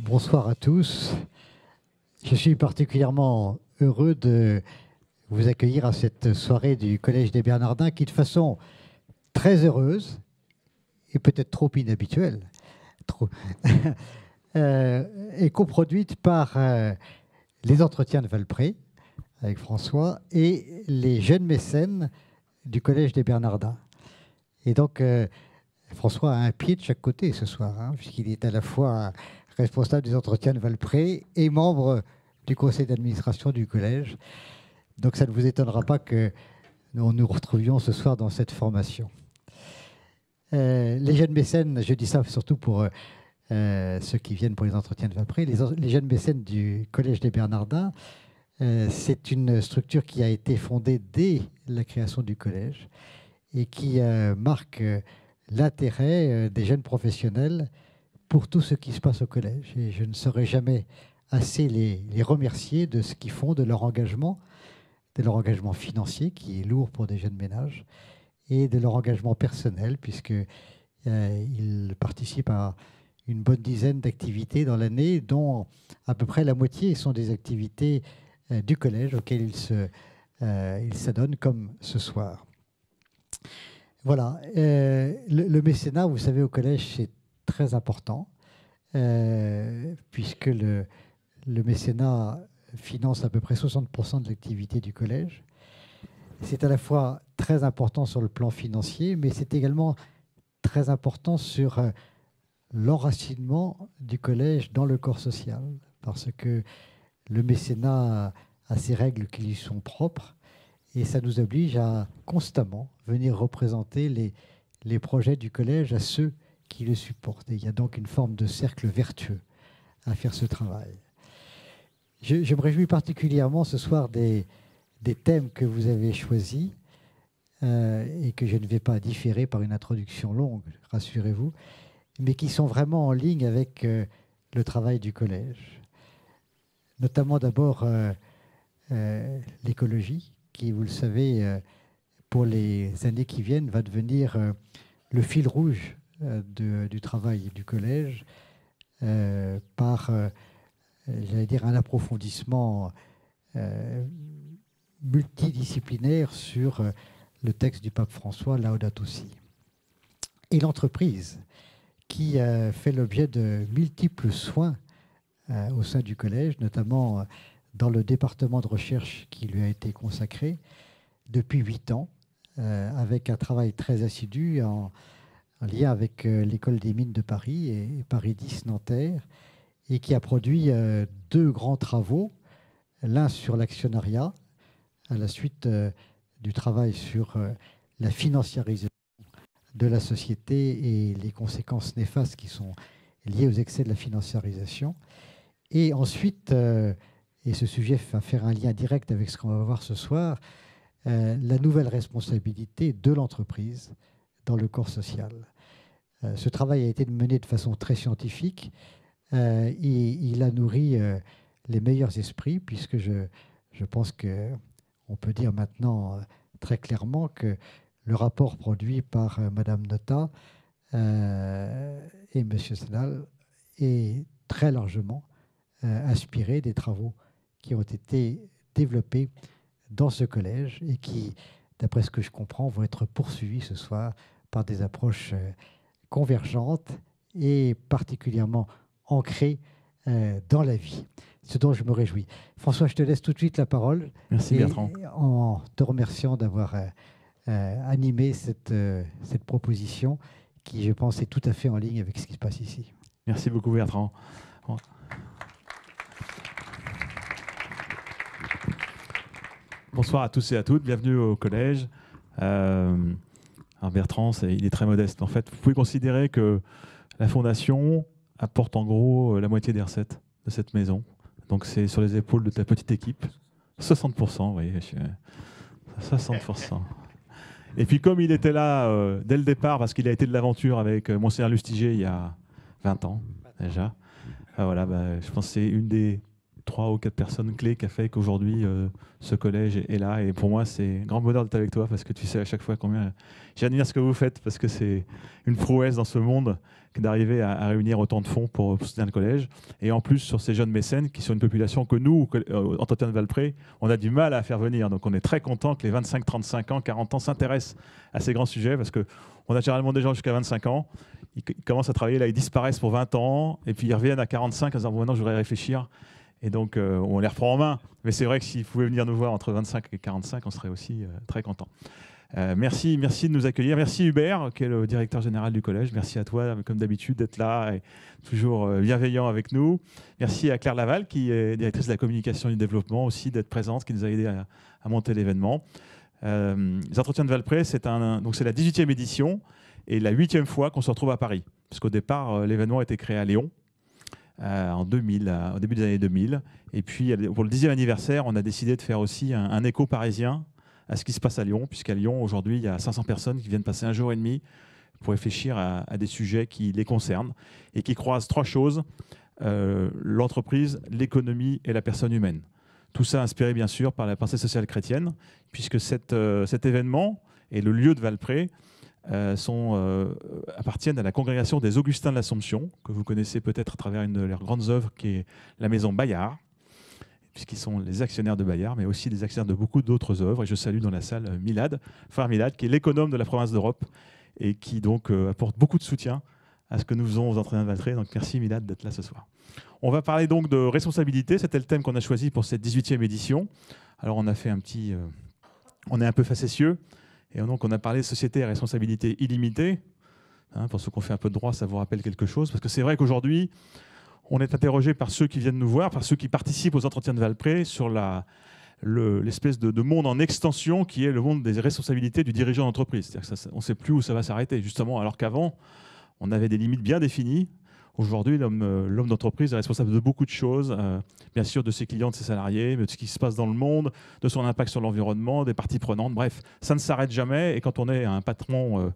Bonsoir à tous. Je suis particulièrement heureux de vous accueillir à cette soirée du Collège des Bernardins qui, de façon très heureuse et peut-être trop inhabituelle, est coproduite par les entretiens de Valpré avec François et les jeunes mécènes du Collège des Bernardins. Et donc, François a un pied de chaque côté ce soir, hein, puisqu'il est à la fois responsable des entretiens de Valpré et membre du conseil d'administration du collège. Donc ça ne vous étonnera pas que nous nous retrouvions ce soir dans cette formation. Les jeunes mécènes, je dis ça surtout pour ceux qui viennent pour les entretiens de Valpré, les jeunes mécènes du Collège des Bernardins, c'est une structure qui a été fondée dès la création du collège et qui marque l'intérêt des jeunes professionnels pour tout ce qui se passe au collège. Et je ne saurais jamais assez les remercier de ce qu'ils font, de leur engagement financier qui est lourd pour des jeunes ménages et de leur engagement personnel puisqu'ils participent à une bonne dizaine d'activités dans l'année, dont à peu près la moitié sont des activités du collège auxquelles ils s'adonnent comme ce soir. Voilà, le mécénat, vous savez, au collège, c'est très important, puisque le mécénat finance à peu près 60% de l'activité du collège. C'est à la fois très important sur le plan financier, mais c'est également très important sur l'enracinement du collège dans le corps social, parce que le mécénat a ses règles qui lui sont propres, et ça nous oblige à constamment venir représenter les projets du collège à ceux qui le supportent. Et il y a donc une forme de cercle vertueux à faire ce travail. Je me réjouis particulièrement ce soir des thèmes que vous avez choisis et que je ne vais pas différer par une introduction longue, rassurez-vous, mais qui sont vraiment en ligne avec le travail du collège. Notamment d'abord l'écologie, qui, vous le savez, pour les années qui viennent, va devenir le fil rouge du travail du collège par, j'allais dire, un approfondissement multidisciplinaire sur le texte du pape François, Laudato Si. Et l'entreprise, qui fait l'objet de multiples soins au sein du collège, notamment dans le département de recherche qui lui a été consacré depuis 8 ans, avec un travail très assidu en lien avec l'École des mines de Paris et Paris 10 Nanterre, et qui a produit 2 grands travaux, l'un sur l'actionnariat, à la suite du travail sur la financiarisation de la société et les conséquences néfastes qui sont liées aux excès de la financiarisation. Et ensuite, et ce sujet va faire un lien direct avec ce qu'on va voir ce soir, la nouvelle responsabilité de l'entreprise dans le corps social. Ce travail a été mené de façon très scientifique et il a nourri les meilleurs esprits, puisque je pense qu'on peut dire maintenant très clairement que le rapport produit par Madame Notat et Monsieur Sénal est très largement inspiré des travaux qui ont été développés dans ce collège et qui, d'après ce que je comprends, vont être poursuivis ce soir par des approches convergentes et particulièrement ancrées dans la vie, ce dont je me réjouis. François, je te laisse tout de suite la parole. Merci Bertrand. En te remerciant d'avoir animé cette proposition qui, je pense, est tout à fait en ligne avec ce qui se passe ici. Merci beaucoup Bertrand. Bonsoir à tous et à toutes, bienvenue au collège. Alors Bertrand, il est très modeste. En fait, vous pouvez considérer que la fondation apporte en gros la moitié des recettes de cette maison. Donc c'est sur les épaules de ta petite équipe. 60%, oui, 60%. Et puis comme il était là dès le départ, parce qu'il a été de l'aventure avec Monseigneur Lustiger il y a 20 ans déjà, voilà, je pense que c'est une des 3 ou 4 personnes clés qui a fait qu'aujourd'hui ce collège est là. Et pour moi, c'est un grand bonheur d'être avec toi parce que tu sais à chaque fois combien j'admire ce que vous faites parce que c'est une prouesse dans ce monde d'arriver à réunir autant de fonds pour soutenir le collège. Et en plus, sur ces jeunes mécènes qui sont une population que nous, Entretien de Valpré, on a du mal à faire venir. Donc on est très content que les 25, 35 ans, 40 ans s'intéressent à ces grands sujets parce qu'on a généralement des gens jusqu'à 25 ans. Ils commencent à travailler, là ils disparaissent pour 20 ans et puis ils reviennent à 45 en disant bon, maintenant je voudrais réfléchir. Et donc on les reprend en main. Mais c'est vrai que s'ils pouvaient venir nous voir entre 25 et 45, on serait aussi très contents. Merci de nous accueillir. Merci Hubert, qui est le directeur général du collège. Merci à toi, comme d'habitude, d'être là et toujours bienveillant avec nous. Merci à Claire Laval, qui est directrice de la communication et du développement, aussi d'être présente, qui nous a aidé à monter l'événement. Les Entretiens de Valpré, c'est la 18e édition et la 8e fois qu'on se retrouve à Paris. Parce qu'au départ, l'événement a été créé à Lyon en 2000, au début des années 2000. Et puis, pour le 10e anniversaire, on a décidé de faire aussi un écho parisien à ce qui se passe à Lyon, puisqu'à Lyon, aujourd'hui, il y a 500 personnes qui viennent passer un jour et demi pour réfléchir à des sujets qui les concernent et qui croisent 3 choses, l'entreprise, l'économie et la personne humaine. Tout ça inspiré, bien sûr, par la pensée sociale chrétienne, puisque cet événement et le lieu de Valpré appartiennent à la congrégation des Augustins de l'Assomption, que vous connaissez peut-être à travers une de leurs grandes œuvres, qui est la maison Bayard, puisqu'ils sont les actionnaires de Bayard, mais aussi les actionnaires de beaucoup d'autres œuvres. Et je salue dans la salle Milad, frère Milad, qui est l'économe de la province d'Europe et qui donc apporte beaucoup de soutien à ce que nous faisons aux Entretiens de Valpré. Donc merci Milad d'être là ce soir. On va parler donc de responsabilité. C'était le thème qu'on a choisi pour cette 18e édition. Alors on a fait on est un peu facétieux. Et donc on a parlé de société à responsabilité illimitée. Pour ceux qui ont fait un peu de droit, ça vous rappelle quelque chose. Parce que c'est vrai qu'aujourd'hui, on est interrogé par ceux qui viennent nous voir, par ceux qui participent aux Entretiens de Valpré sur l'espèce de monde en extension qui est le monde des responsabilités du dirigeant d'entreprise. C'est-à-dire qu'on ne sait plus où ça va s'arrêter, justement, alors qu'avant, on avait des limites bien définies. Aujourd'hui, l'homme d'entreprise est responsable de beaucoup de choses, bien sûr de ses clients, de ses salariés, mais de ce qui se passe dans le monde, de son impact sur l'environnement, des parties prenantes. Bref, ça ne s'arrête jamais. Et quand on est un patron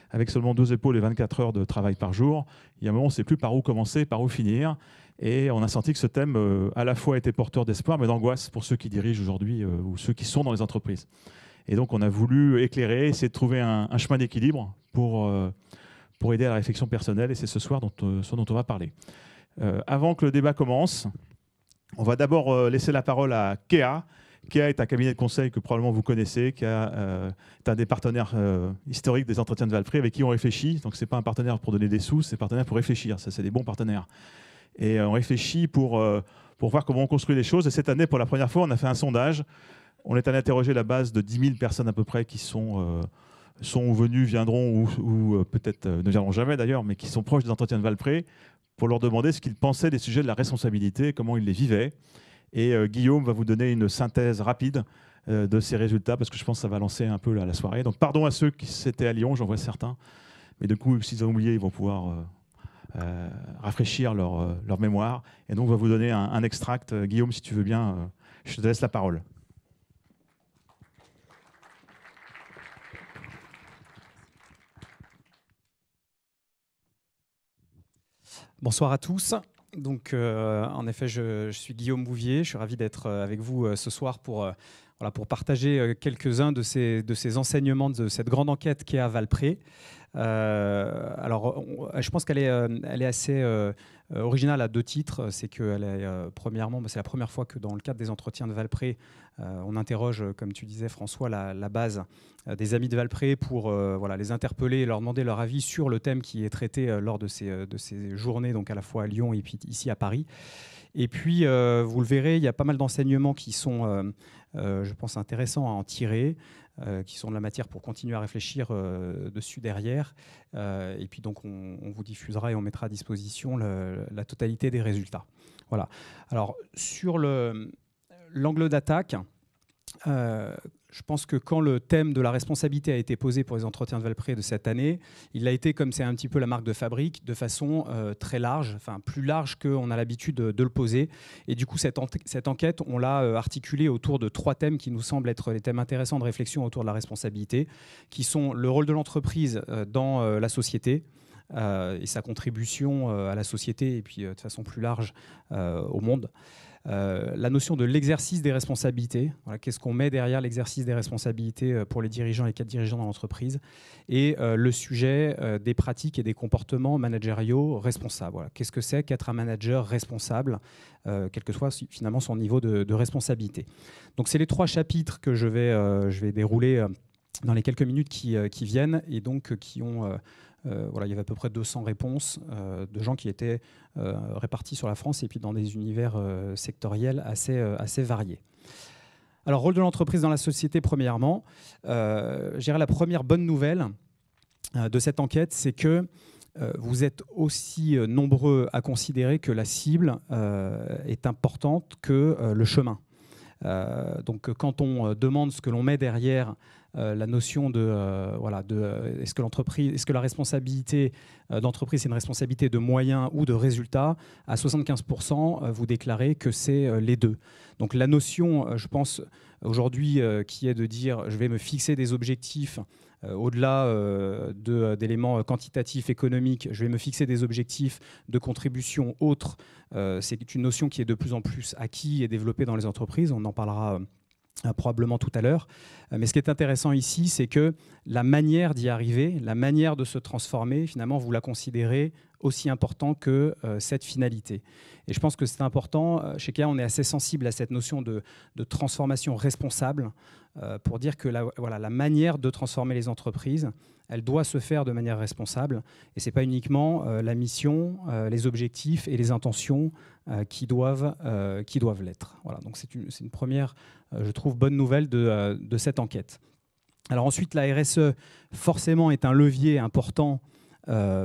avec seulement 2 épaules et 24 heures de travail par jour, il y a un moment, on ne sait plus par où commencer, par où finir. Et on a senti que ce thème, à la fois, était porteur d'espoir, mais d'angoisse pour ceux qui dirigent aujourd'hui ou ceux qui sont dans les entreprises. Et donc, on a voulu éclairer, essayer de trouver un chemin d'équilibre pour aider à la réflexion personnelle. Et c'est ce soir ce dont on va parler. Avant que le débat commence, on va d'abord laisser la parole à Kéa. Kéa est un cabinet de conseil que probablement vous connaissez, qui est un des partenaires historiques des Entretiens de Valpré avec qui on réfléchit. Donc, ce n'est pas un partenaire pour donner des sous, c'est un partenaire pour réfléchir. Ça, c'est des bons partenaires. Et on réfléchit pour voir comment on construit les choses. Et cette année, pour la première fois, on a fait un sondage. On est allé interroger la base de 10 000 personnes à peu près qui sont venus, viendront ou peut-être ne viendront jamais d'ailleurs, mais qui sont proches des Entretiens de Valpré, pour leur demander ce qu'ils pensaient des sujets de la responsabilité, comment ils les vivaient. Et Guillaume va vous donner une synthèse rapide de ces résultats, parce que je pense que ça va lancer un peu la soirée. Donc pardon à ceux qui étaient à Lyon, j'en vois certains. Mais du coup, s'ils ont oublié, ils vont pouvoir rafraîchir leur mémoire. Et donc, on va vous donner un extract. Guillaume, si tu veux bien, je te laisse la parole. Bonsoir à tous. Donc, en effet, je suis Guillaume Bouvier. Je suis ravi d'être avec vous ce soir pour partager quelques-uns de ces enseignements de cette grande enquête qui est à Valpré. Je pense qu'elle est assez originale à 2 titres. C'est qu'elle est, premièrement, c'est la première fois que dans le cadre des Entretiens de Valpré, on interroge, comme tu disais François, la base des amis de Valpré pour les interpeller et leur demander leur avis sur le thème qui est traité lors de ces journées, donc à la fois à Lyon et puis ici à Paris. Et puis, vous le verrez, il y a pas mal d'enseignements qui sont, je pense, intéressants à en tirer, qui sont de la matière pour continuer à réfléchir dessus derrière. Et puis, donc, on vous diffusera et on mettra à disposition la totalité des résultats. Voilà. Alors, sur l'angle d'attaque, je pense que quand le thème de la responsabilité a été posé pour les Entretiens de Valpré de cette année, il a été, comme c'est un petit peu la marque de fabrique, de façon très large, enfin plus large qu'on a l'habitude de le poser. Et du coup, cette enquête, on l'a articulée autour de 3 thèmes qui nous semblent être les thèmes intéressants de réflexion autour de la responsabilité, qui sont le rôle de l'entreprise dans la société, et sa contribution à la société, et puis de façon plus large au monde. la notion de l'exercice des responsabilités. Voilà, qu'est-ce qu'on met derrière l'exercice des responsabilités pour les dirigeants, les cadres dirigeants dans l'entreprise, et le sujet des pratiques et des comportements managériaux responsables. Voilà, qu'est-ce que c'est qu'être un manager responsable, quel que soit finalement son niveau de responsabilité. Donc c'est les 3 chapitres que je vais dérouler dans les quelques minutes qui viennent, et donc qui ont... voilà, il y avait à peu près 200 réponses de gens qui étaient répartis sur la France et puis dans des univers sectoriels assez variés. Alors, rôle de l'entreprise dans la société, premièrement. Je dirais la première bonne nouvelle de cette enquête, c'est que vous êtes aussi nombreux à considérer que la cible est importante que le chemin. Donc, quand on demande ce que l'on met derrière la notion de est-ce que la responsabilité d'entreprise c'est une responsabilité de moyens ou de résultats, à 75% vous déclarez que c'est les deux. Donc la notion, je pense aujourd'hui, qui est de dire je vais me fixer des objectifs au-delà d'éléments quantitatifs, économiques, je vais me fixer des objectifs de contribution autres. C'est une notion qui est de plus en plus acquise et développée dans les entreprises. On en parlera probablement tout à l'heure. Mais ce qui est intéressant ici, c'est que la manière d'y arriver, la manière de se transformer, finalement, vous la considérez aussi important que cette finalité. Et je pense que c'est important. Chez Kea, on est assez sensible à cette notion de transformation responsable pour dire que la manière de transformer les entreprises, elle doit se faire de manière responsable. Et ce n'est pas uniquement la mission, les objectifs et les intentions qui doivent l'être. Voilà, donc c'est une première, je trouve, bonne nouvelle de cette enquête. Alors ensuite, la RSE, forcément, est un levier important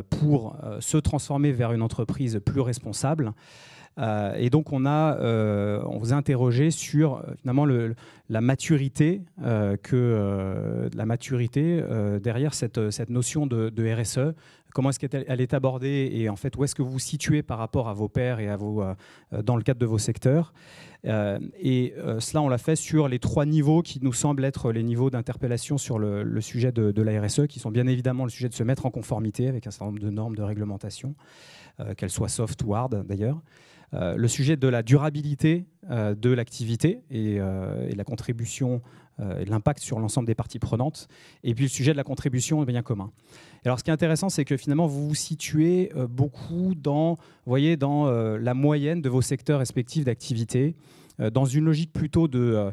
pour se transformer vers une entreprise plus responsable. Et donc, on vous a interrogé sur finalement la maturité derrière cette notion de RSE. Comment est-ce qu'elle est abordée et en fait, où est-ce que vous vous situez par rapport à vos pairs et dans le cadre de vos secteurs. Cela, on l'a fait sur les 3 niveaux qui nous semblent être les niveaux d'interpellation sur le sujet de la RSE, qui sont bien évidemment le sujet de se mettre en conformité avec un certain nombre de normes de réglementation, qu'elles soient soft ou hard d'ailleurs. Le sujet de la durabilité de l'activité et de la contribution et de l'impact sur l'ensemble des parties prenantes, et puis le sujet de la contribution au bien commun. Et alors, ce qui est intéressant, c'est que finalement, vous vous situez beaucoup dans la moyenne de vos secteurs respectifs d'activité, dans une logique plutôt de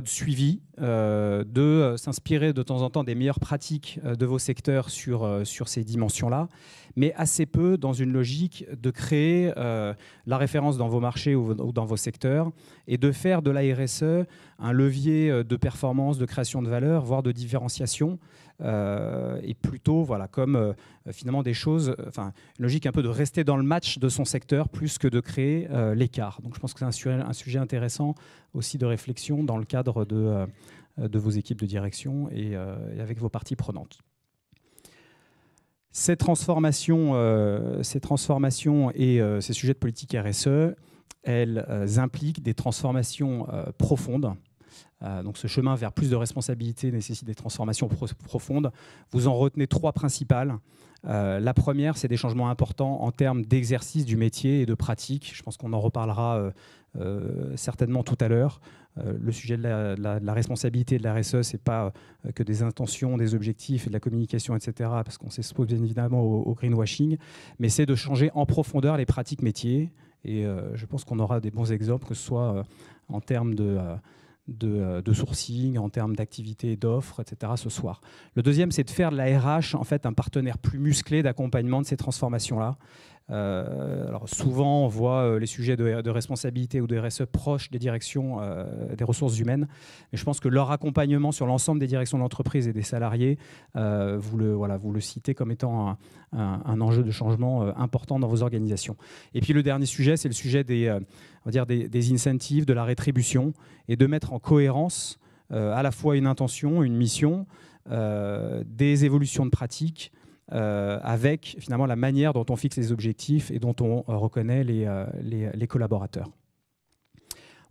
suivi, de s'inspirer de temps en temps des meilleures pratiques de vos secteurs sur ces dimensions-là, mais assez peu dans une logique de créer la référence dans vos marchés ou dans vos secteurs et de faire de la RSE un levier de performance, de création de valeur, voire de différenciation, et plutôt comme finalement des choses, une logique un peu de rester dans le match de son secteur plus que de créer l'écart. Donc je pense que c'est un sujet intéressant aussi de réflexion dans le cadre de vos équipes de direction et avec vos parties prenantes. Ces transformations et ces sujets de politique RSE, elles impliquent des transformations profondes. Donc ce chemin vers plus de responsabilité nécessite des transformations profondes. Vous en retenez 3 principales. La première, c'est des changements importants en termes d'exercice du métier et de pratique. Je pense qu'on en reparlera certainement tout à l'heure. Le sujet de la responsabilité de la RSE, ce n'est pas que des intentions, des objectifs et de la communication, etc., parce qu'on s'expose bien évidemment au greenwashing, mais c'est de changer en profondeur les pratiques métiers. Et je pense qu'on aura des bons exemples, que ce soit en termes de sourcing, en termes d'activité, d'offres, etc. ce soir. Le deuxième, c'est de faire de la RH en fait un partenaire plus musclé d'accompagnement de ces transformations-là. Alors souvent, on voit les sujets de responsabilité ou de RSE proches des directions des ressources humaines. Mais je pense que leur accompagnement sur l'ensemble des directions de l'entreprise et des salariés, vous le citez comme étant un enjeu de changement important dans vos organisations. Et puis le dernier sujet, c'est le sujet des incentives, de la rétribution, et de mettre en cohérence à la fois une intention, une mission, des évolutions de pratiques, avec finalement la manière dont on fixe les objectifs et dont on reconnaît les collaborateurs.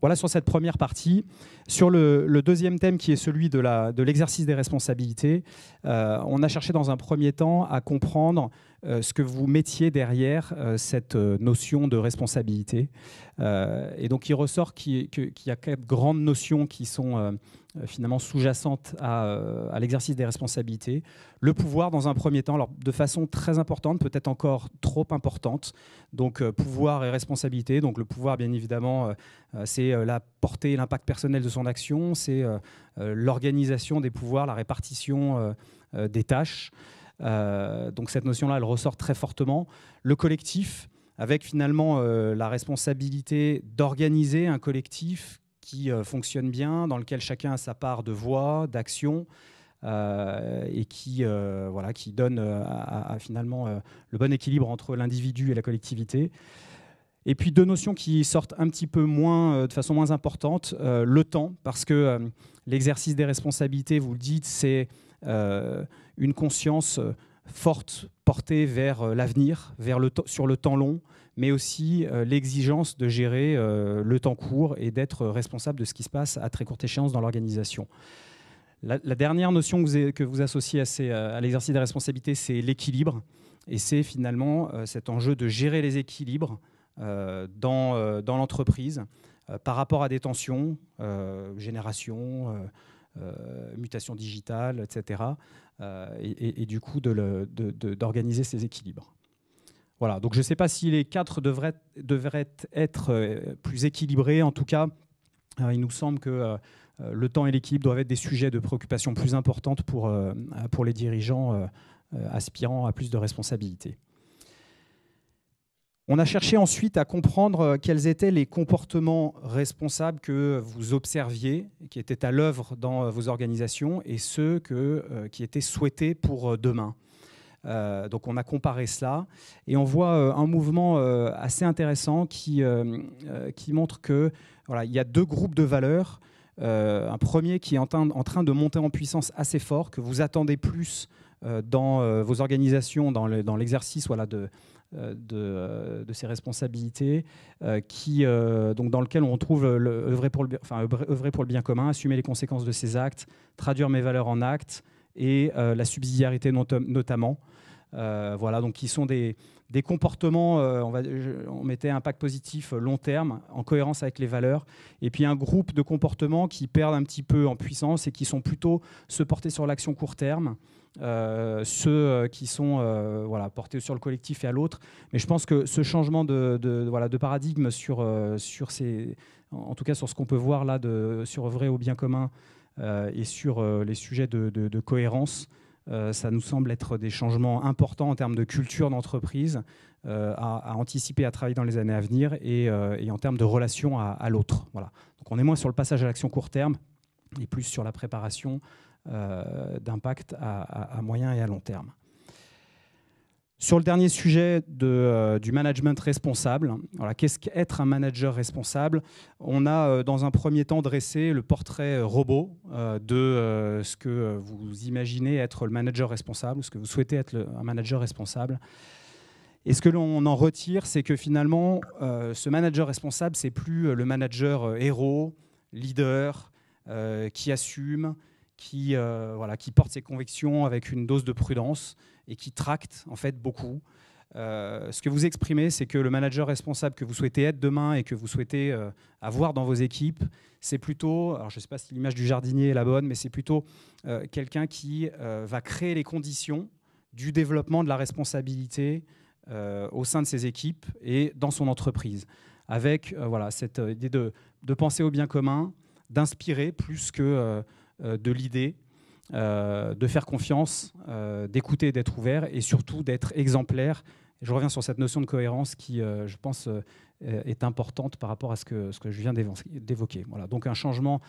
Voilà sur cette première partie. Sur le deuxième thème qui est celui de l'exercice des responsabilités, on a cherché dans un premier temps à comprendre ce que vous mettiez derrière cette notion de responsabilité. Et donc il ressort qu'il y a 4 grandes notions qui sont finalement sous-jacentes à l'exercice des responsabilités. Le pouvoir dans un premier temps, alors de façon très importante, peut-être encore trop importante. Donc pouvoir et responsabilité. Donc le pouvoir, bien évidemment, c'est la portée et l'impact personnel de son action, c'est l'organisation des pouvoirs, la répartition des tâches. Donc cette notion-là, elle ressort très fortement. Le collectif, avec finalement la responsabilité d'organiser un collectif qui fonctionne bien, dans lequel chacun a sa part de voix, d'action, et qui donne finalement le bon équilibre entre l'individu et la collectivité. Et puis 2 notions qui sortent un petit peu moins, de façon moins importante, le temps, parce que l'exercice des responsabilités, vous le dites, c'est une conscience forte portée vers l'avenir, sur le temps long, mais aussi l'exigence de gérer le temps court et d'être responsable de ce qui se passe à très courte échéance dans l'organisation. La dernière notion que vous associez à l'exercice des responsabilités, c'est l'équilibre. Et c'est finalement cet enjeu de gérer les équilibres dans l'entreprise par rapport à des tensions, génération, mutation digitale, etc. Et du coup, d'organiser ces équilibres. Voilà, donc je ne sais pas si les 4 devraient être plus équilibrés. En tout cas, il nous semble que le temps et l'équilibre doivent être des sujets de préoccupation plus importantes pour les dirigeants aspirant à plus de responsabilités. On a cherché ensuite à comprendre quels étaient les comportements responsables que vous observiez, qui étaient à l'œuvre dans vos organisations, et ceux qui étaient souhaités pour demain. Donc on a comparé cela, et on voit un mouvement assez intéressant qui montre que voilà, il y a 2 groupes de valeurs. Un premier qui est en train de monter en puissance assez fort, que vous attendez plus dans vos organisations, dans l'exercice de ces responsabilités, donc dans lequel on retrouve œuvrer pour le bien commun, assumer les conséquences de ses actes, traduire mes valeurs en actes, et la subsidiarité notamment. Voilà, donc qui sont des comportements, on mettait impact positif long terme, en cohérence avec les valeurs, et puis un groupe de comportements qui perdent un petit peu en puissance et qui sont plutôt ceux portés sur l'action court terme, ceux qui sont portés sur le collectif et à l'autre. Mais je pense que ce changement de paradigme en tout cas sur ce qu'on peut voir là, sur œuvrer au bien commun et sur les sujets de cohérence, ça nous semble être des changements importants en termes de culture d'entreprise à anticiper, à travailler dans les années à venir, et en termes de relation à l'autre. Voilà. Donc on est moins sur le passage à l'action court terme et plus sur la préparation d'impact à moyen et à long terme. Sur le dernier sujet du management responsable, voilà, qu'est-ce qu'être un manager responsable? On a dans un premier temps dressé le portrait robot de ce que vous imaginez être le manager responsable, ce que vous souhaitez être un manager responsable. Et ce que l'on en retire, c'est que finalement, ce manager responsable, c'est plus le manager héros, leader, qui assume, qui porte ses convictions avec une dose de prudence et qui tracte en fait beaucoup. Ce que vous exprimez, c'est que le manager responsable que vous souhaitez être demain et que vous souhaitez avoir dans vos équipes, c'est plutôt, alors je ne sais pas si l'image du jardinier est la bonne, mais c'est plutôt quelqu'un qui va créer les conditions du développement de la responsabilité au sein de ses équipes et dans son entreprise, avec cette idée de penser au bien commun, d'inspirer plus que de l'idée, de faire confiance, d'écouter, d'être ouvert et surtout d'être exemplaire. Et je reviens sur cette notion de cohérence qui, je pense, est importante par rapport à ce que je viens d'évoquer. Voilà. Donc un changement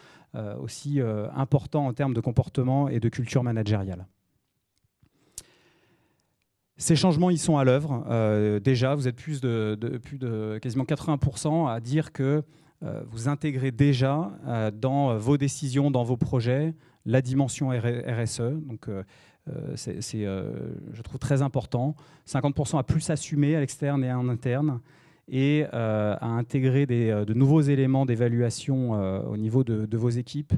aussi important en termes de comportement et de culture managériale. Ces changements, ils sont à l'œuvre. Déjà, vous êtes plus de quasiment 80% à dire que vous intégrez déjà dans vos décisions, dans vos projets, la dimension RSE. Donc, je trouve très important. 50% à plus assumer à l'externe et en interne, et à intégrer de nouveaux éléments d'évaluation au niveau de vos équipes.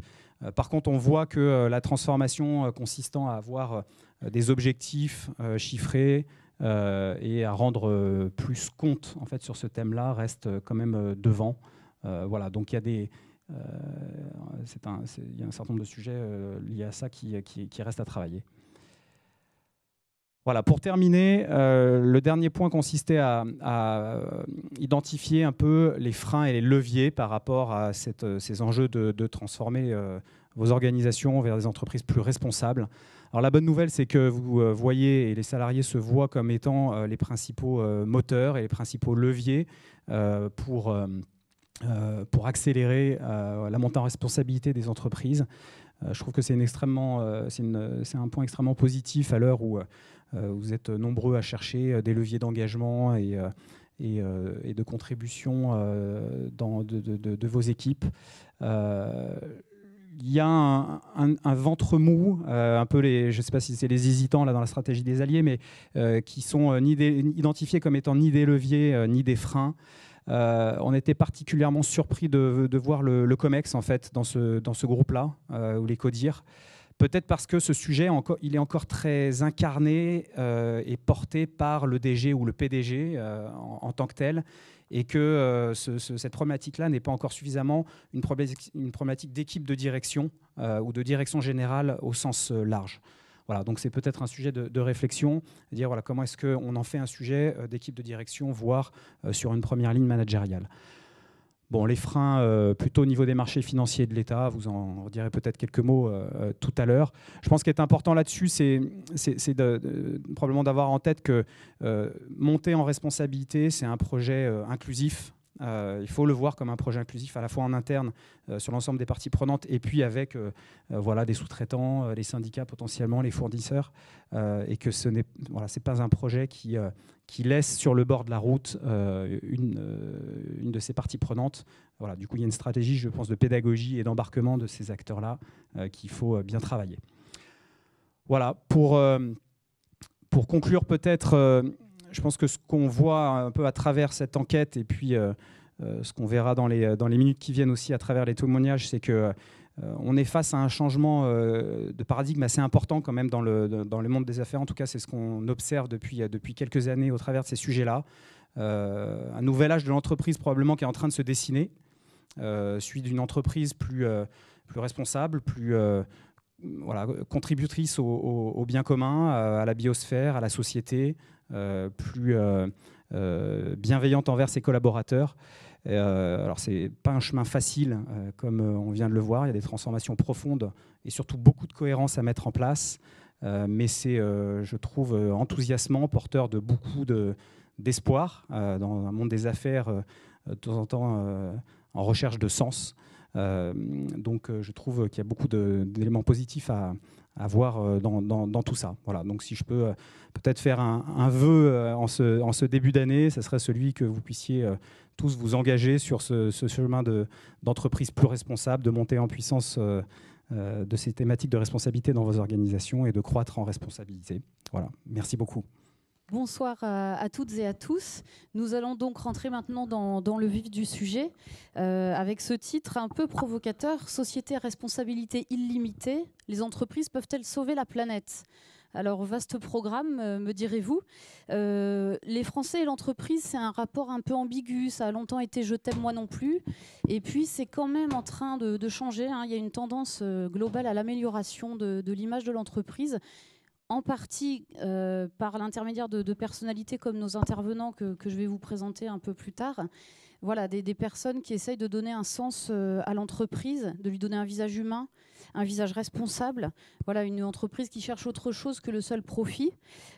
Par contre, on voit que la transformation consistant à avoir des objectifs chiffrés, et à rendre plus compte en fait, sur ce thème-là reste quand même devant. Voilà, donc il y a il y a un certain nombre de sujets liés à ça qui restent à travailler. Voilà, pour terminer, le dernier point consistait à identifier un peu les freins et les leviers par rapport à ces enjeux de transformer vos organisations vers des entreprises plus responsables. Alors la bonne nouvelle, c'est que vous voyez, et les salariés se voient comme étant les principaux moteurs et les principaux leviers pour accélérer la montée en responsabilité des entreprises. Je trouve que c'est un point extrêmement positif à l'heure où vous êtes nombreux à chercher des leviers d'engagement et de contribution de vos équipes. Il y a un ventre mou, un peu je ne sais pas si c'est les hésitants là, dans la stratégie des alliés, mais qui sont identifiés comme étant ni des leviers ni des freins. On était particulièrement surpris de voir le COMEX en fait, dans ce groupe-là, ou les CODIR. Peut-être parce que ce sujet, il est encore très incarné et porté par le DG ou le PDG en tant que tel, et que cette problématique-là n'est pas encore suffisamment une problématique d'équipe de direction ou de direction générale au sens large. Voilà, donc c'est peut-être un sujet de réflexion, dire voilà, comment est-ce qu'on en fait un sujet d'équipe de direction, voire sur une première ligne managériale. Bon, les freins plutôt au niveau des marchés financiers de l'État, vous en direz peut-être quelques mots tout à l'heure. Je pense qu'il est important là-dessus, c'est probablement d'avoir en tête que monter en responsabilité, c'est un projet inclusif. Il faut le voir comme un projet inclusif à la fois en interne sur l'ensemble des parties prenantes et puis avec voilà, des sous-traitants, les syndicats potentiellement, les fournisseurs, et que ce n'est pas un projet qui laisse sur le bord de la route une de ces parties prenantes. Voilà, du coup, il y a une stratégie, je pense, de pédagogie et d'embarquement de ces acteurs-là qu'il faut bien travailler. Voilà, pour conclure peut-être... je pense que ce qu'on voit un peu à travers cette enquête et puis ce qu'on verra dans les minutes qui viennent aussi à travers les témoignages, c'est qu'on est face à un changement de paradigme assez important quand même dans le monde des affaires. En tout cas, c'est ce qu'on observe depuis quelques années au travers de ces sujets-là. Un nouvel âge de l'entreprise probablement qui est en train de se dessiner, celui d'une entreprise plus responsable, plus... voilà, contributrice au bien commun, à la biosphère, à la société, plus bienveillante envers ses collaborateurs. Alors, ce n'est pas un chemin facile, comme on vient de le voir. Il y a des transformations profondes et surtout beaucoup de cohérence à mettre en place. Mais c'est, je trouve, enthousiasmant, porteur de beaucoup d'espoir dans un monde des affaires, de temps en temps en recherche de sens. Donc je trouve qu'il y a beaucoup d'éléments positifs à voir dans tout ça. Voilà. Donc si je peux peut-être faire un vœu en ce début d'année, ce serait celui que vous puissiez tous vous engager sur ce chemin d'entreprise plus responsable, de monter en puissance de ces thématiques de responsabilité dans vos organisations et de croître en responsabilité. Voilà. Merci beaucoup. Bonsoir à toutes et à tous. Nous allons donc rentrer maintenant dans le vif du sujet avec ce titre un peu provocateur, « Société à responsabilité illimitée, les entreprises peuvent-elles sauver la planète ?» Alors, vaste programme, me direz-vous. Les Français et l'entreprise, c'est un rapport un peu ambigu. Ça a longtemps été « je t'aime, moi non plus ». Et puis, c'est quand même en train de changer. Hein. Il y a une tendance globale à l'amélioration de l'image de l'entreprise, en partie par l'intermédiaire de personnalités comme nos intervenants que je vais vous présenter un peu plus tard. Voilà, des personnes qui essayent de donner un sens à l'entreprise, de lui donner un visage humain, un visage responsable. Voilà, une entreprise qui cherche autre chose que le seul profit.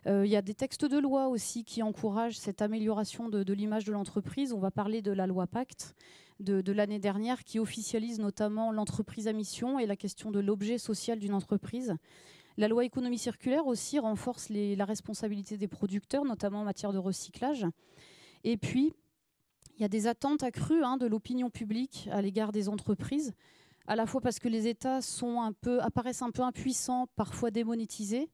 Il y a des textes de loi aussi qui encouragent cette amélioration de l'image de l'entreprise. On va parler de la loi Pacte de l'année dernière qui officialise notamment l'entreprise à mission et la question de l'objet social d'une entreprise. La loi économie circulaire aussi renforce la responsabilité des producteurs, notamment en matière de recyclage. Et puis, il y a des attentes accrues de l'opinion publique à l'égard des entreprises, à la fois parce que les États apparaissent un peu impuissants, parfois démonétisés,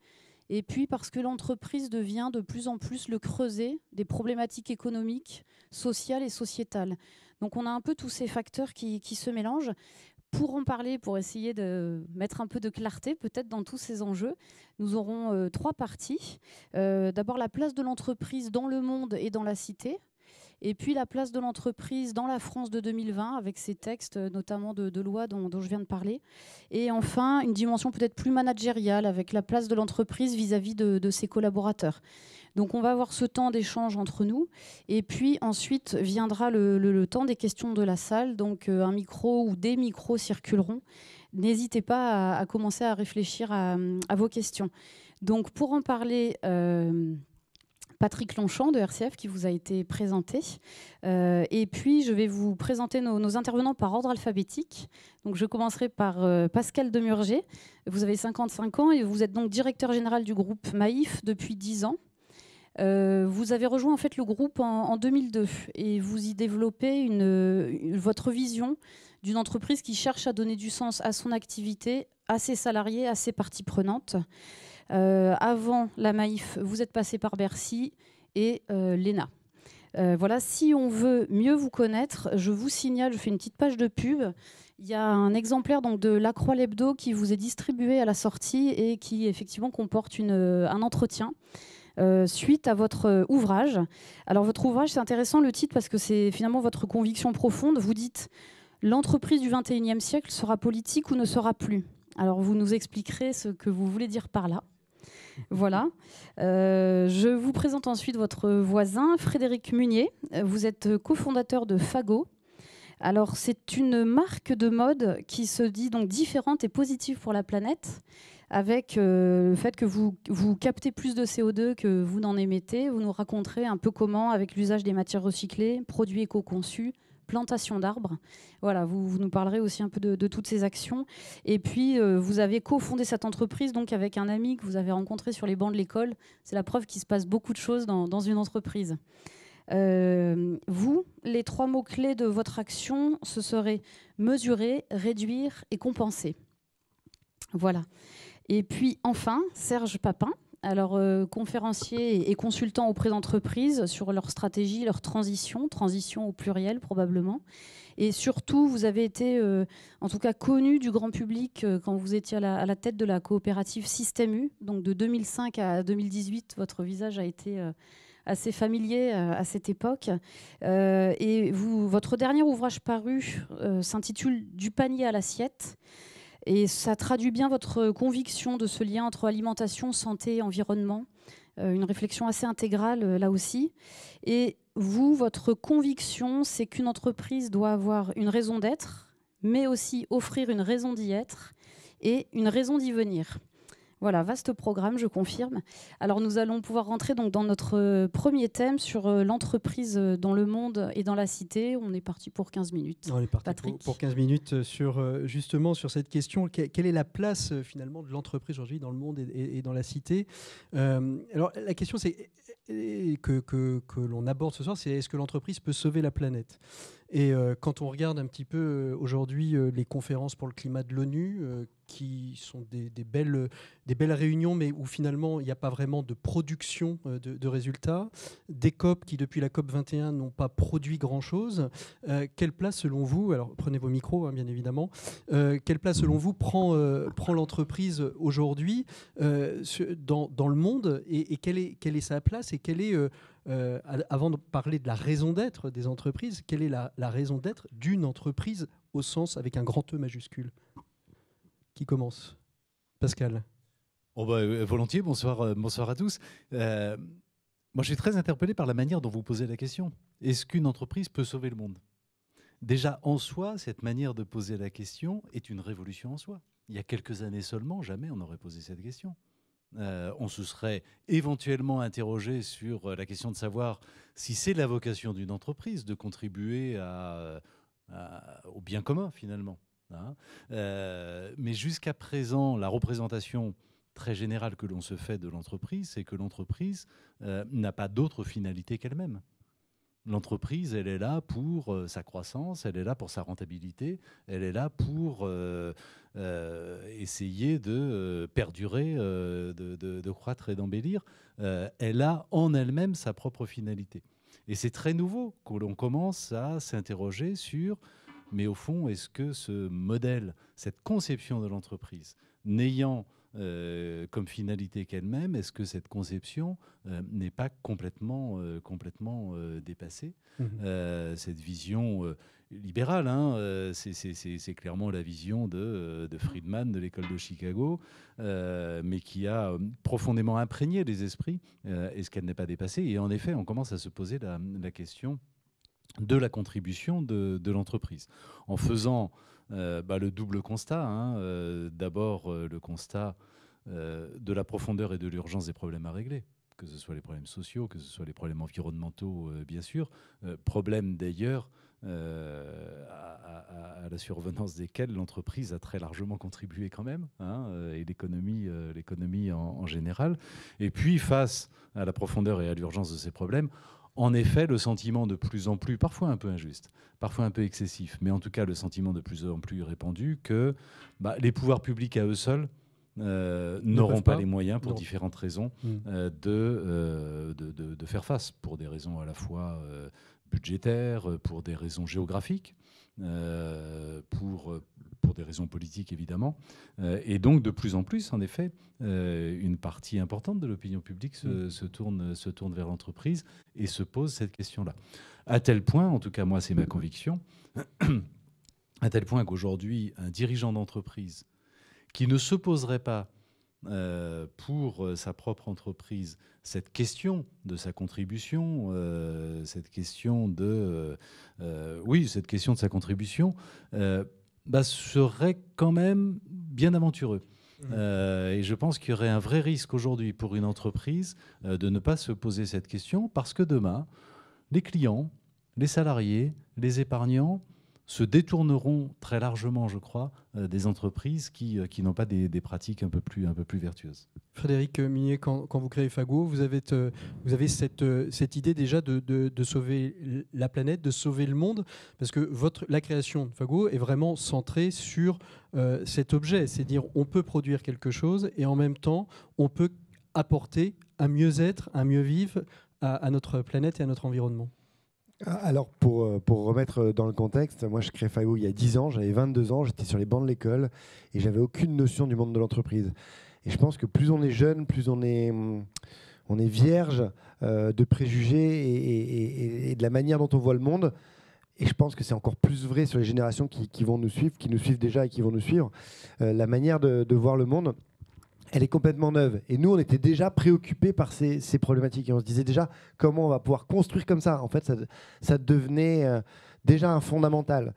et puis parce que l'entreprise devient de plus en plus le creuset des problématiques économiques, sociales et sociétales. Donc on a un peu tous ces facteurs qui se mélangent. pour en parler, pour essayer de mettre un peu de clarté peut-être dans tous ces enjeux, nous aurons 3 parties. D'abord la place de l'entreprise dans le monde et dans la cité. Et puis la place de l'entreprise dans la France de 2020, avec ces textes notamment de loi dont je viens de parler. Et enfin, une dimension peut-être plus managériale, avec la place de l'entreprise vis-à-vis de ses collaborateurs. Donc on va avoir ce temps d'échange entre nous. Et puis ensuite viendra le temps des questions de la salle. Donc un micro ou des micros circuleront. N'hésitez pas à commencer à réfléchir à vos questions. Donc pour en parler... Patrick Longchamp de RCF qui vous a été présenté. Et puis, je vais vous présenter nos intervenants par ordre alphabétique. Donc, je commencerai par Pascal Demurger. Vous avez 55 ans et vous êtes donc directeur général du groupe Maïf depuis 10 ans. Vous avez rejoint en fait le groupe en 2002 et vous y développez votre vision d'une entreprise qui cherche à donner du sens à son activité, à ses salariés, à ses parties prenantes. Avant la Maïf, vous êtes passé par Bercy et l'ENA. Voilà, si on veut mieux vous connaître, je vous signale, je fais une petite page de pub. Il y a un exemplaire donc, de La Croix l'Hebdo qui vous est distribué à la sortie et qui effectivement comporte un entretien suite à votre ouvrage. Alors votre ouvrage, c'est intéressant le titre parce que c'est finalement votre conviction profonde. Vous dites « L'entreprise du XXIe siècle sera politique ou ne sera plus ». Alors vous nous expliquerez ce que vous voulez dire par là. Voilà. Je vous présente ensuite votre voisin, Frédéric Munier. Vous êtes cofondateur de Fago. Alors, c'est une marque de mode qui se dit donc différente et positive pour la planète, avec le fait que vous captez plus de CO2 que vous n'en émettez. Vous nous raconterez un peu comment, avec l'usage des matières recyclées, produits éco-conçus, plantation d'arbres. Voilà, vous nous parlerez aussi un peu de toutes ces actions. Et puis, vous avez cofondé cette entreprise donc avec un ami que vous avez rencontré sur les bancs de l'école. C'est la preuve qu'il se passe beaucoup de choses dans une entreprise. Vous, les 3 mots-clés de votre action, ce serait mesurer, réduire et compenser. Voilà. Et puis, enfin, Serge Papin. Alors, conférencier et consultant auprès d'entreprises sur leur stratégie, leur transition au pluriel probablement. Et surtout, vous avez été, en tout cas, connu du grand public quand vous étiez à la tête de la coopérative Système U. Donc, de 2005 à 2018, votre visage a été assez familier à cette époque. Et votre dernier ouvrage paru s'intitule « Du panier à l'assiette ». Et ça traduit bien votre conviction de ce lien entre alimentation, santé et environnement. Une réflexion assez intégrale là aussi. Et vous, votre conviction, c'est qu'une entreprise doit avoir une raison d'être, mais aussi offrir une raison d'y être et une raison d'y venir. Voilà, vaste programme, je confirme. Alors nous allons pouvoir rentrer donc dans notre premier thème sur l'entreprise dans le monde et dans la cité. On est parti pour 15 minutes. On est parti pour 15 minutes justement sur cette question. Quelle est la place finalement de l'entreprise aujourd'hui dans le monde et dans la cité? Alors la question que l'on aborde ce soir, c'est est-ce que l'entreprise peut sauver la planète? Et quand on regarde un petit peu aujourd'hui les conférences pour le climat de l'ONU, qui sont des belles réunions, mais où finalement il n'y a pas vraiment de production de résultats, des COP qui depuis la COP 21 n'ont pas produit grand-chose, quelle place selon vous, alors prenez vos micros bien évidemment, quelle place selon vous prend l'entreprise aujourd'hui dans le monde et quelle est sa place et quelle est... avant de parler de la raison d'être des entreprises, quelle est la raison d'être d'une entreprise au sens avec un grand E majuscule? Qui commence? Pascal. Volontiers, bonsoir à tous. Moi, je suis très interpellé par la manière dont vous posez la question. Est-ce qu'une entreprise peut sauver le monde? Déjà, en soi, cette manière de poser la question est une révolution en soi. Il y a quelques années seulement, jamais on n'aurait posé cette question. On se serait éventuellement interrogé sur la question de savoir si c'est la vocation d'une entreprise de contribuer au bien commun, finalement. Mais jusqu'à présent, la représentation très générale que l'on se fait de l'entreprise, c'est que l'entreprise n'a pas d'autre finalité qu'elle-même. L'entreprise, elle est là pour sa croissance, elle est là pour sa rentabilité, elle est là pour essayer de perdurer, de croître et d'embellir. Elle a en elle-même sa propre finalité. Et c'est très nouveau que l'on commence à s'interroger sur Mais au fond, est-ce que ce modèle, cette conception de l'entreprise, n'ayant comme finalité qu'elle-même, est-ce que cette conception n'est pas complètement dépassée? Cette vision libérale, hein, c'est clairement la vision de Friedman de l'école de Chicago, mais qui a profondément imprégné les esprits. Est-ce qu'elle n'est pas dépassée? Et en effet, on commence à se poser la question de la contribution de l'entreprise, en faisant le double constat. Hein, d'abord, le constat de la profondeur et de l'urgence des problèmes à régler, que ce soit les problèmes sociaux, que ce soit les problèmes environnementaux, bien sûr, problèmes d'ailleurs à la survenance desquels l'entreprise a très largement contribué quand même, hein, et l'économie en général. Et puis, face à la profondeur et à l'urgence de ces problèmes, en effet, le sentiment de plus en plus, parfois un peu injuste, parfois un peu excessif, mais en tout cas le sentiment de plus en plus répandu que les pouvoirs publics à eux seuls n'auront pas les moyens, pour différentes raisons, de faire face, pour des raisons à la fois budgétaires, pour des raisons géographiques, pour des raisons politiques évidemment. Et donc de plus en plus, en effet, une partie importante de l'opinion publique se tourne vers l'entreprise et se pose cette question-là. À tel point, en tout cas moi c'est ma conviction, à tel point qu'aujourd'hui un dirigeant d'entreprise qui ne se poserait pas pour sa propre entreprise cette question de sa contribution, cette question de sa contribution, serait quand même bien aventureux. Et je pense qu'il y aurait un vrai risque aujourd'hui pour une entreprise de ne pas se poser cette question, parce que demain, les clients, les salariés, les épargnants se détourneront très largement, je crois, des entreprises qui n'ont pas des pratiques un peu plus vertueuses. Frédéric Minier, quand vous créez Fago, vous avez cette idée déjà de sauver la planète, de sauver le monde, parce que la création de Fago est vraiment centrée sur cet objet, c'est dire on peut produire quelque chose et en même temps on peut apporter un mieux-être, un mieux-vivre à notre planète et à notre environnement. Alors, pour remettre dans le contexte, moi je crée Fago il y a 10 ans, j'avais 22 ans, j'étais sur les bancs de l'école et j'avais aucune notion du monde de l'entreprise. Et je pense que plus on est jeune, plus on est vierge de préjugés et de la manière dont on voit le monde. Et je pense que c'est encore plus vrai sur les générations qui vont nous suivre, qui nous suivent déjà et qui vont nous suivre. La manière de voir le monde, elle est complètement neuve. Et nous, on était déjà préoccupés par ces problématiques. Et on se disait déjà comment on va pouvoir construire comme ça. En fait, ça devenait déjà un fondamental.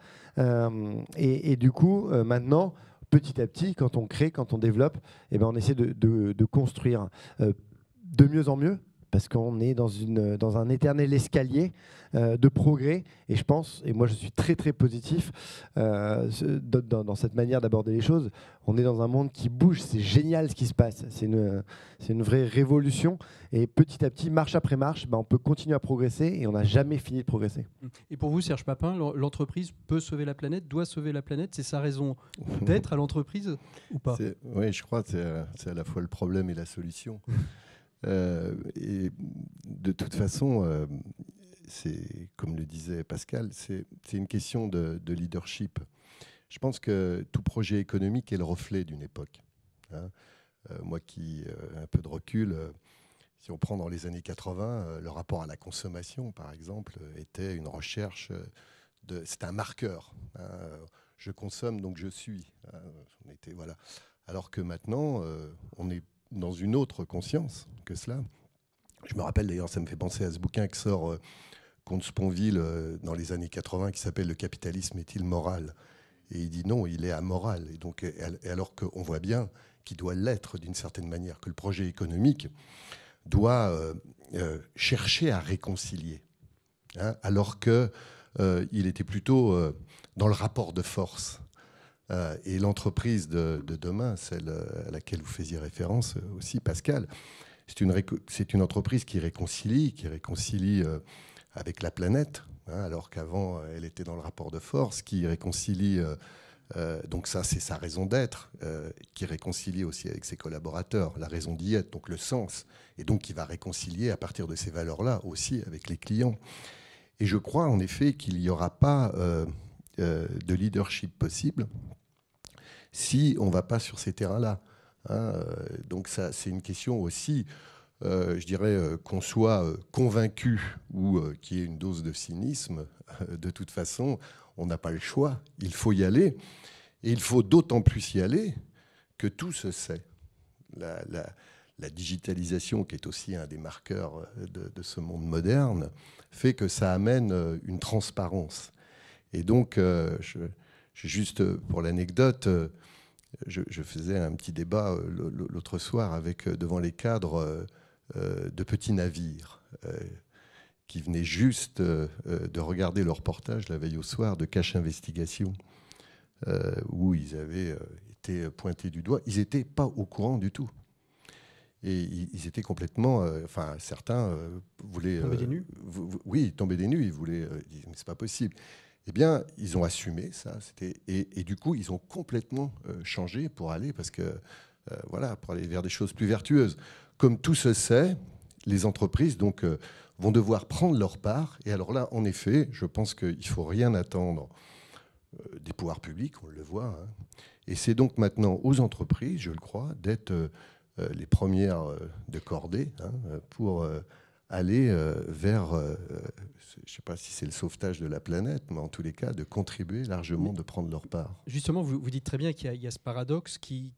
Et du coup, maintenant, petit à petit, quand on crée, quand on développe, on essaie de construire de mieux en mieux, parce qu'on est dans un éternel escalier de progrès. Et je pense, et moi je suis très très positif dans cette manière d'aborder les choses, on est dans un monde qui bouge, c'est génial ce qui se passe, c'est une vraie révolution. Et petit à petit, marche après marche, on peut continuer à progresser et on n'a jamais fini de progresser. Et pour vous, Serge Papin, l'entreprise peut sauver la planète, doit sauver la planète, c'est sa raison d'être à l'entreprise ou pas? Oui, je crois que c'est à la fois le problème et la solution. Et de toute façon, c'est comme le disait Pascal, c'est une question de leadership. Je pense que tout projet économique est le reflet d'une époque. Hein. Moi qui ai un peu de recul, si on prend dans les années 80, le rapport à la consommation, par exemple, était une recherche c'est un marqueur. Hein. Je consomme, donc je suis. Hein. Voilà. Alors que maintenant, on est dans une autre conscience que cela. Je me rappelle d'ailleurs, ça me fait penser à ce bouquin que sort Comte Sponville dans les années 80 qui s'appelle « Le capitalisme est-il moral ?» Et il dit non, il est amoral. Et donc, alors qu'on voit bien qu'il doit l'être d'une certaine manière, que le projet économique doit chercher à réconcilier. Hein, alors qu'il était plutôt dans le rapport de force. Et l'entreprise de demain, celle à laquelle vous faisiez référence aussi, Pascal, c'est une entreprise qui réconcilie avec la planète, hein, alors qu'avant, elle était dans le rapport de force, qui réconcilie, donc ça, c'est sa raison d'être, qui réconcilie aussi avec ses collaborateurs, la raison d'y être, donc le sens, et donc qui va réconcilier à partir de ces valeurs-là aussi avec les clients. Et je crois en effet qu'il n'y aura pas de leadership possible si on ne va pas sur ces terrains-là. Hein. Donc ça, c'est une question aussi, je dirais, qu'on soit convaincu ou qu'il y ait une dose de cynisme. De toute façon, on n'a pas le choix. Il faut y aller. Et il faut d'autant plus y aller que tout se sait. La digitalisation, qui est aussi un des marqueurs de ce monde moderne, fait que ça amène une transparence. Et donc, juste pour l'anecdote, je faisais un petit débat l'autre soir devant les cadres de petits navires qui venaient juste de regarder le reportage la veille au soir de Cache Investigation, où ils avaient été pointés du doigt. Ils n'étaient pas au courant du tout. Et ils étaient complètement... certains voulaient... Tomber des nues. Oui, tomber des nues. Ils voulaient... mais c'est pas possible. Eh bien, ils ont assumé ça. Et du coup, ils ont complètement changé pour aller, pour aller vers des choses plus vertueuses. Comme tout se sait, les entreprises vont devoir prendre leur part. Et alors là, en effet, je pense qu'il ne faut rien attendre des pouvoirs publics, on le voit. Hein. Et c'est donc maintenant aux entreprises, je le crois, d'être les premières de cordée pour aller vers, je ne sais pas si c'est le sauvetage de la planète, mais en tous les cas, de contribuer largement, de prendre leur part. Justement, vous dites très bien qu'il y a ce paradoxe qui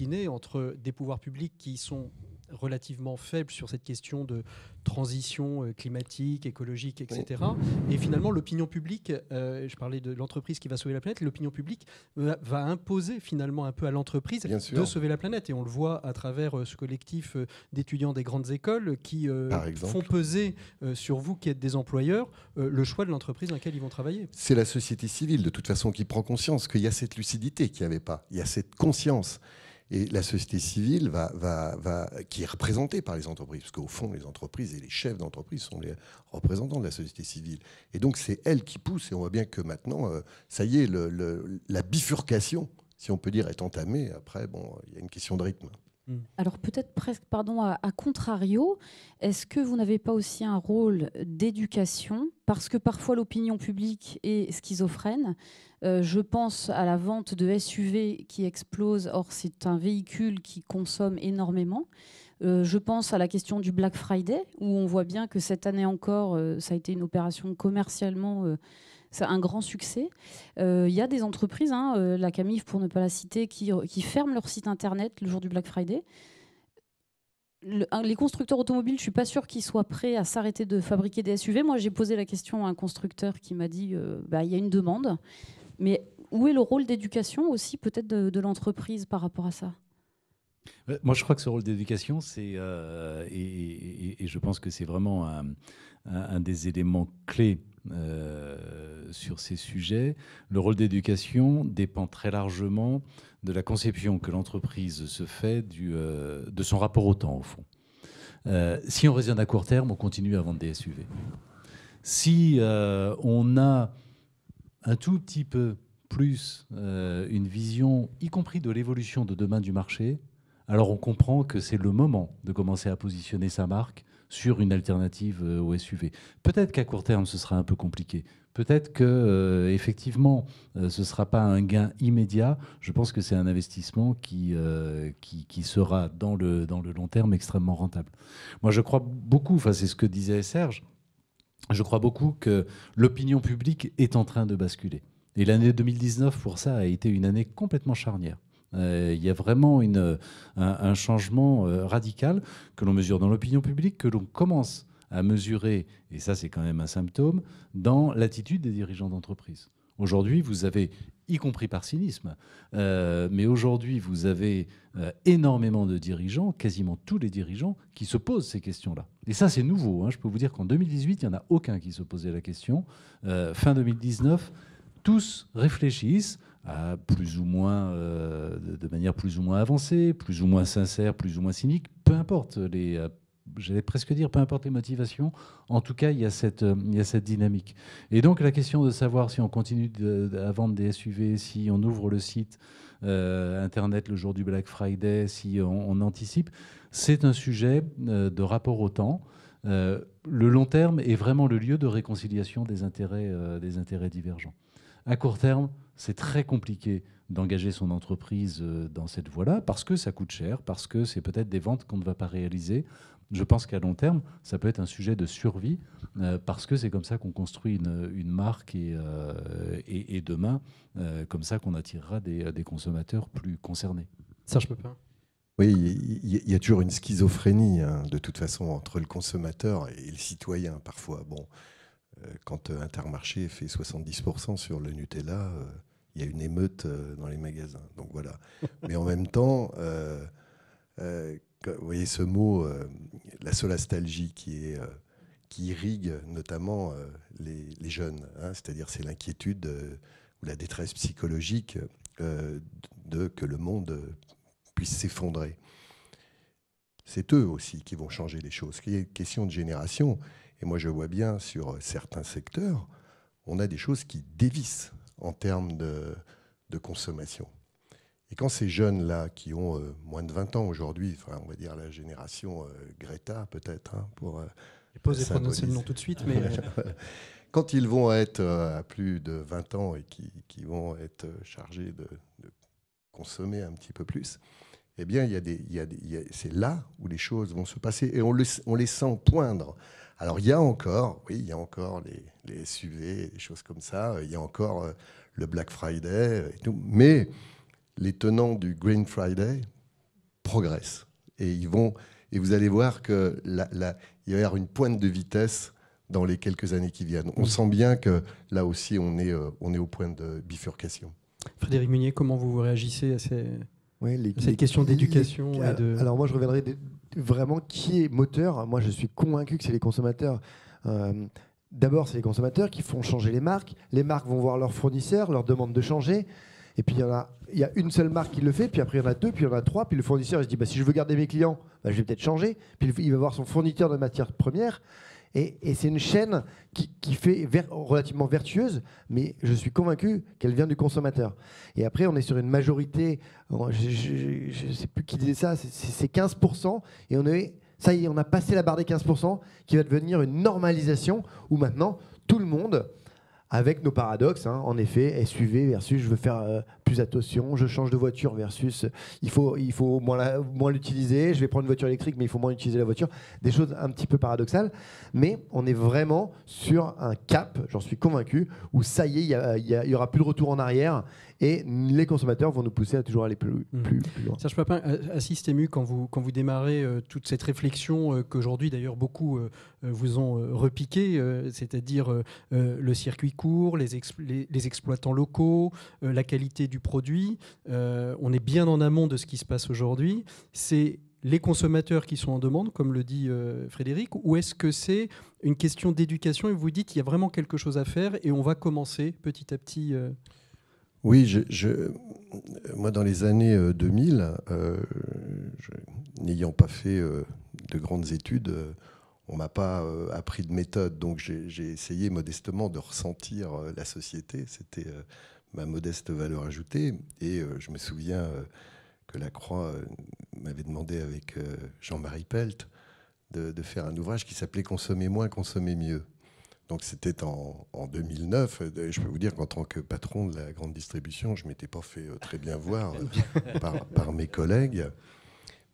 naît entre des pouvoirs publics qui sont relativement faible sur cette question de transition climatique, écologique, etc. Et finalement, l'opinion publique, je parlais de l'entreprise qui va sauver la planète, l'opinion publique va imposer finalement un peu à l'entreprise de sauver la planète. Et on le voit à travers ce collectif d'étudiants des grandes écoles qui font peser sur vous qui êtes des employeurs le choix de l'entreprise dans laquelle ils vont travailler. C'est la société civile, de toute façon, qui prend conscience qu'il y a cette lucidité qu'il n'y avait pas. Il y a cette conscience. Et la société civile qui est représentée par les entreprises, parce qu'au fond, les entreprises et les chefs d'entreprise sont les représentants de la société civile. Et donc, c'est elle qui pousse. Et on voit bien que maintenant, ça y est, la bifurcation, si on peut dire, est entamée. Après, il y a une question de rythme. Alors peut-être presque, à contrario, est-ce que vous n'avez pas aussi un rôle d'éducation? Parce que parfois l'opinion publique est schizophrène. Je pense à la vente de SUV qui explose. Or, c'est un véhicule qui consomme énormément. Je pense à la question du Black Friday, où on voit bien que cette année encore, ça a été une opération commercialement... c'est un grand succès. Il y a des entreprises, la Camif pour ne pas la citer, qui ferment leur site internet le jour du Black Friday. Les constructeurs automobiles, je ne suis pas sûre qu'ils soient prêts à s'arrêter de fabriquer des SUV. Moi, j'ai posé la question à un constructeur qui m'a dit il y a une demande. Mais où est le rôle d'éducation aussi, peut-être, de l'entreprise par rapport à ça? Moi, je crois que ce rôle d'éducation, c'est et je pense que c'est vraiment un des éléments clés sur ces sujets. Le rôle d'éducation dépend très largement de la conception que l'entreprise se fait de son rapport au temps, au fond. Si on raisonne à court terme, on continue à vendre des SUV. Si on a un tout petit peu plus une vision, y compris de l'évolution de demain du marché, alors on comprend que c'est le moment de commencer à positionner sa marque sur une alternative au SUV. Peut-être qu'à court terme, ce sera un peu compliqué. Peut-être que effectivement, ce ne sera pas un gain immédiat. Je pense que c'est un investissement qui sera dans le long terme extrêmement rentable. Moi, je crois beaucoup, c'est ce que disait Serge, je crois beaucoup que l'opinion publique est en train de basculer. Et l'année 2019, pour ça, a été une année complètement charnière. Il y a vraiment un changement radical que l'on mesure dans l'opinion publique, que l'on commence à mesurer, et ça c'est quand même un symptôme, dans l'attitude des dirigeants d'entreprise. Aujourd'hui, vous avez, y compris par cynisme, mais aujourd'hui, vous avez énormément de dirigeants, quasiment tous les dirigeants, qui se posent ces questions-là. Et ça, c'est nouveau. Je peux vous dire qu'en 2018, il n'y en a aucun qui se posait la question. Fin 2019, tous réfléchissent à plus ou moins, de manière plus ou moins avancée, plus ou moins sincère, plus ou moins cynique, peu importe j'allais presque dire, peu importe les motivations, en tout cas, il y a cette dynamique. Et donc, la question de savoir si on continue à vendre des SUV, si on ouvre le site Internet le jour du Black Friday, si on anticipe, c'est un sujet de rapport au temps. Le long terme est vraiment le lieu de réconciliation des intérêts divergents. À court terme, c'est très compliqué d'engager son entreprise dans cette voie-là, parce que ça coûte cher, parce que c'est peut-être des ventes qu'on ne va pas réaliser. Je pense qu'à long terme, ça peut être un sujet de survie, parce que c'est comme ça qu'on construit une marque et demain, comme ça qu'on attirera des consommateurs plus concernés. Serge Pepin. Oui, il y a toujours une schizophrénie, hein, de toute façon, entre le consommateur et le citoyen, parfois. Bon, quand Intermarché fait 70% sur le Nutella, il y a une émeute dans les magasins. Donc voilà. Mais en même temps, vous voyez ce mot, la solastalgie, qui irrigue notamment les jeunes. Hein, c'est-à-dire, c'est l'inquiétude ou la détresse psychologique que le monde puisse s'effondrer. C'est eux aussi qui vont changer les choses. Il y a une question de génération. Et moi, je vois bien sur certains secteurs, on a des choses qui dévissent en termes de consommation. Et quand ces jeunes-là, qui ont moins de 20 ans aujourd'hui, enfin, on va dire la génération Greta peut-être, hein, pour posez prononcer le nom tout de suite, mais quand ils vont être à plus de 20 ans et qui vont être chargés de consommer un petit peu plus, eh bien, c'est là où les choses vont se passer et on les sent poindre. Alors, il y a encore les SUV, des choses comme ça, il y a encore le Black Friday et tout, mais les tenants du Green Friday progressent. Et vous allez voir qu'il il va y avoir une pointe de vitesse dans les quelques années qui viennent. On sent bien que là aussi, on est au point de bifurcation. Frédéric Meunier, comment vous réagissez à cette question d'éducation Alors moi, je reviendrai vraiment qui est moteur. Moi, je suis convaincu que c'est les consommateurs. D'abord, c'est les consommateurs qui font changer les marques. Les marques vont voir leurs fournisseurs, leur demandent de changer. Et puis, il y a une seule marque qui le fait, puis après, il y en a deux, puis il y en a trois. Puis le fournisseur, il se dit, si je veux garder mes clients, je vais peut-être changer. Puis il va voir son fournisseur de matières premières. Et c'est une chaîne qui fait relativement vertueuse, mais je suis convaincu qu'elle vient du consommateur. Et après, on est sur une majorité, je ne sais plus qui disait ça, c'est 15%. Et ça y est, on a passé la barre des 15%, qui va devenir une normalisation où maintenant, tout le monde, avec nos paradoxes, hein, en effet, SUV versus je veux faire plus attention, je change de voiture versus il faut moins l'utiliser, je vais prendre une voiture électrique mais il faut moins utiliser la voiture, des choses un petit peu paradoxales, mais on est vraiment sur un cap, j'en suis convaincu, où ça y est, il y aura plus de retour en arrière et les consommateurs vont nous pousser à toujours aller plus loin. Serge Papin, à Système U, quand vous démarrez toute cette réflexion qu'aujourd'hui d'ailleurs beaucoup vous ont repiqué, c'est-à-dire le circuit court, les exploitants locaux, la qualité du produit, on est bien en amont de ce qui se passe aujourd'hui. C'est les consommateurs qui sont en demande, comme le dit Frédéric, ou est-ce que c'est une question d'éducation et vous dites qu'il y a vraiment quelque chose à faire et on va commencer petit à petit Oui, moi dans les années 2000, n'ayant pas fait de grandes études, on ne m'a pas appris de méthode, donc j'ai essayé modestement de ressentir la société. C'était ma modeste valeur ajoutée. Et je me souviens que Lacroix m'avait demandé avec Jean-Marie Pelt de faire un ouvrage qui s'appelait « Consommer moins, consommer mieux ». Donc c'était en 2009. Je peux vous dire qu'en tant que patron de la grande distribution, je ne m'étais pas fait très bien voir par mes collègues.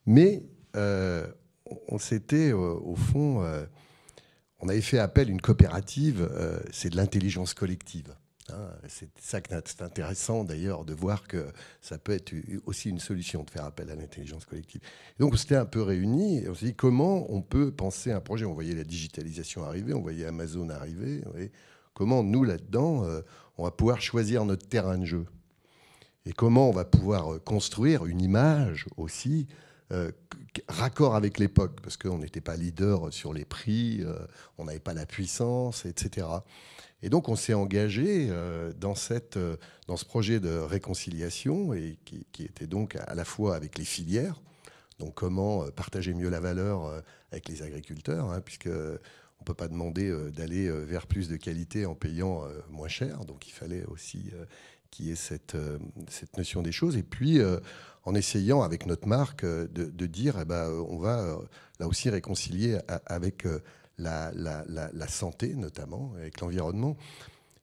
Mais on s'était, au fond, on avait fait appel à une coopérative, c'est de l'intelligence collective. Hein, c'est ça que c'est intéressant d'ailleurs de voir que ça peut être aussi une solution de faire appel à l'intelligence collective. Et donc on s'était un peu réunis et on s'est dit comment on peut penser un projet. On voyait la digitalisation arriver, on voyait Amazon arriver. Comment nous là-dedans, on va pouvoir choisir notre terrain de jeu et comment on va pouvoir construire une image aussi raccord avec l'époque, parce qu'on n'était pas leader sur les prix, on n'avait pas la puissance, etc. Et donc on s'est engagé dans ce projet de réconciliation et qui était donc à la fois avec les filières, donc comment partager mieux la valeur avec les agriculteurs, hein, puisque on ne peut pas demander d'aller vers plus de qualité en payant moins cher, donc il fallait aussi qu'il y ait cette notion des choses. Et puis, en essayant avec notre marque de dire, on va là aussi réconcilier avec la santé, notamment, avec l'environnement.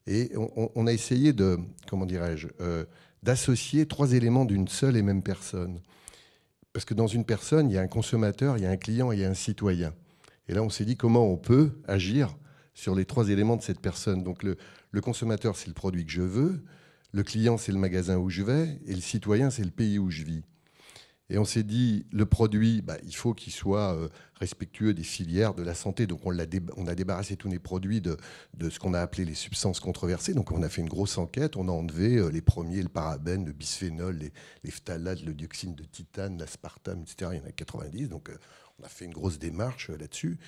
Et on a essayé de, comment dirais-je, d'associer 3 éléments d'une seule et même personne. Parce que dans une personne, il y a un consommateur, il y a un client et il y a un citoyen. Et là, on s'est dit comment on peut agir sur les 3 éléments de cette personne. Donc le consommateur, c'est le produit que je veux, le client, c'est le magasin où je vais, et le citoyen, c'est le pays où je vis. Et on s'est dit, le produit, il faut qu'il soit respectueux des filières de la santé. Donc on a débarrassé tous les produits de ce qu'on a appelé les substances controversées. Donc on a fait une grosse enquête, on a enlevé les premiers, le parabène, le bisphénol, les phtalates, le dioxyne de titane, l'aspartame, etc. Il y en a 90, donc on a fait une grosse démarche là-dessus.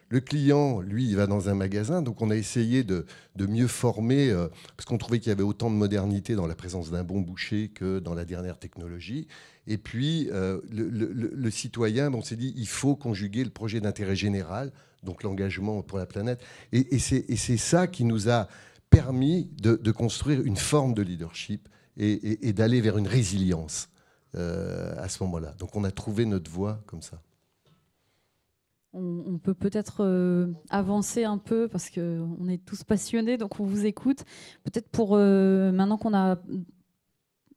Le client, lui, il va dans un magasin, donc on a essayé de mieux former, parce qu'on trouvait qu'il y avait autant de modernité dans la présence d'un bon boucher que dans la dernière technologie. Et puis, le citoyen, on s'est dit, il faut conjuguer le projet d'intérêt général, donc l'engagement pour la planète. Et c'est ça qui nous a permis de construire une forme de leadership et d'aller vers une résilience à ce moment-là. Donc on a trouvé notre voie comme ça. On peut peut-être avancer un peu parce qu'on est tous passionnés, donc on vous écoute. Peut-être pour, maintenant qu'on a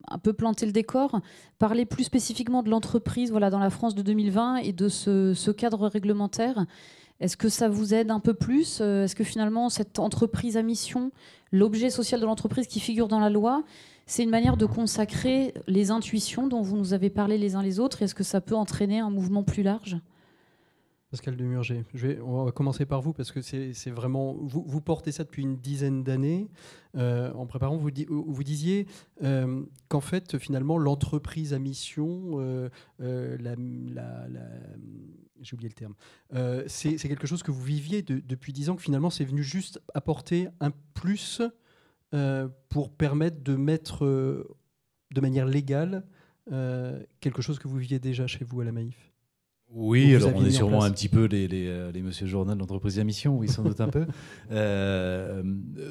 un peu planté le décor, parler plus spécifiquement de l'entreprise dans la France de 2020 et de ce cadre réglementaire. Est-ce que ça vous aide un peu plus ? Est-ce que finalement, cette entreprise à mission, l'objet social de l'entreprise qui figure dans la loi, c'est une manière de consacrer les intuitions dont vous nous avez parlé les uns les autres ? Est-ce que ça peut entraîner un mouvement plus large ? Pascal Demurger, on va commencer par vous parce que c'est vraiment vous portez ça depuis une dizaine d'années. En préparant, vous disiez qu'en fait finalement l'entreprise à mission, j'ai oublié le terme, c'est quelque chose que vous viviez depuis 10 ans, que finalement c'est venu juste apporter un plus pour permettre de mettre de manière légale quelque chose que vous viviez déjà chez vous à la Maïf. Oui, alors on est sûrement un petit peu les monsieur journal d'entreprise à mission, oui, sans doute un peu.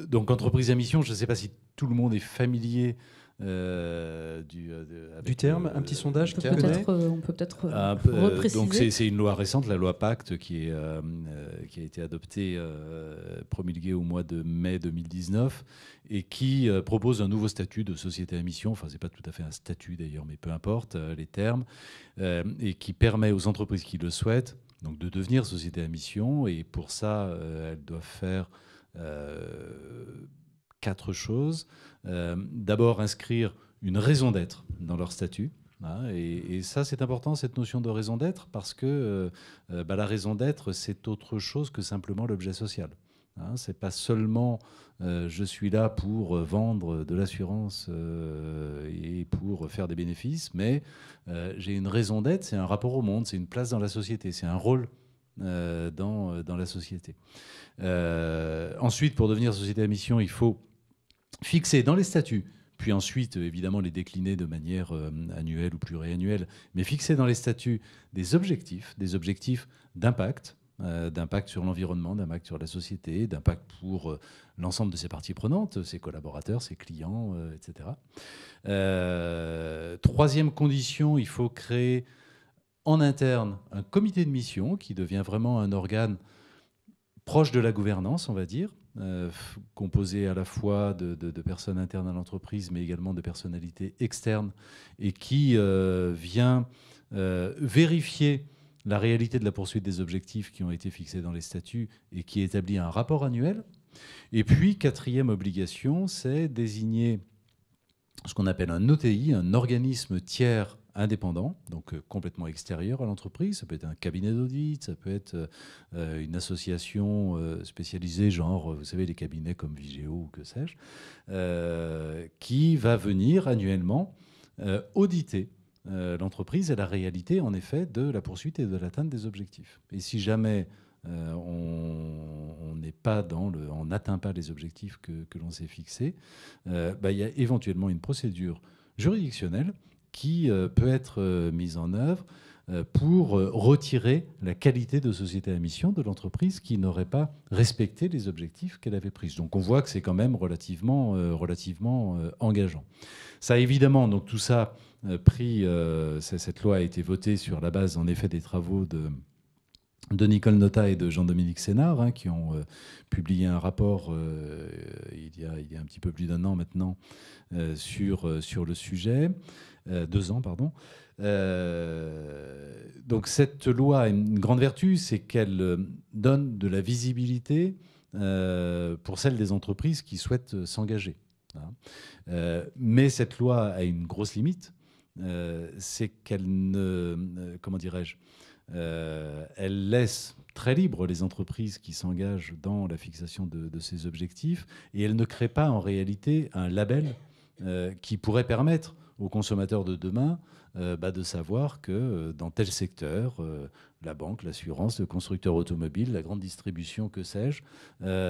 Donc entreprise à mission, je ne sais pas si tout le monde est familier du terme, un petit sondage que on peut peut-être repréciser. Donc c'est une loi récente, la loi Pacte, qui a été adoptée, promulguée au mois de mai 2019, et qui propose un nouveau statut de société à mission. Enfin, c'est pas tout à fait un statut d'ailleurs, mais peu importe les termes, et qui permet aux entreprises qui le souhaitent donc de devenir société à mission. Et pour ça, elles doivent faire 4 choses. D'abord, inscrire une raison d'être dans leur statut. Et ça, c'est important, cette notion de raison d'être, parce que la raison d'être, c'est autre chose que simplement l'objet social. C'est pas seulement je suis là pour vendre de l'assurance et pour faire des bénéfices, mais j'ai une raison d'être, c'est un rapport au monde, c'est une place dans la société, c'est un rôle dans la société. Ensuite, pour devenir société à mission, il faut fixer dans les statuts, puis ensuite, évidemment, les décliner de manière annuelle ou pluriannuelle, mais fixer dans les statuts des objectifs d'impact, d'impact sur l'environnement, d'impact sur la société, d'impact pour l'ensemble de ses parties prenantes, ses collaborateurs, ses clients, etc. Troisième condition, il faut créer en interne un comité de mission qui devient vraiment un organe proche de la gouvernance, on va dire, composé à la fois de personnes internes à l'entreprise, mais également de personnalités externes, et qui vient vérifier la réalité de la poursuite des objectifs qui ont été fixés dans les statuts et qui établit un rapport annuel. Et puis, quatrième obligation, c'est désigner ce qu'on appelle un OTI, un organisme tiers indépendant, donc complètement extérieur à l'entreprise. Ça peut être un cabinet d'audit, ça peut être une association spécialisée, genre, vous savez, les cabinets comme Vigéo ou que sais-je, qui va venir annuellement auditer l'entreprise et la réalité, en effet, de la poursuite et de l'atteinte des objectifs. Et si jamais on n'atteint pas les objectifs que l'on s'est fixés, il y a éventuellement une procédure juridictionnelle qui peut être mise en œuvre pour retirer la qualité de société à mission de l'entreprise qui n'aurait pas respecté les objectifs qu'elle avait pris. Donc on voit que c'est quand même relativement engageant. Ça, évidemment, donc tout ça cette loi a été votée sur la base, en effet, des travaux de Nicole Notat et de Jean-Dominique Sénard, qui ont publié un rapport il y a un petit peu plus d'1 an maintenant sur le sujet. 2 ans, pardon. Donc cette loi a une grande vertu, c'est qu'elle donne de la visibilité pour celles des entreprises qui souhaitent s'engager. Mais cette loi a une grosse limite, c'est qu'elle ne... comment dirais-je, elle laisse très libre les entreprises qui s'engagent dans la fixation de ces objectifs, et elle ne crée pas en réalité un label qui pourrait permettre aux consommateurs de demain de savoir que dans tel secteur, la banque, l'assurance, le constructeur automobile, la grande distribution, que sais-je,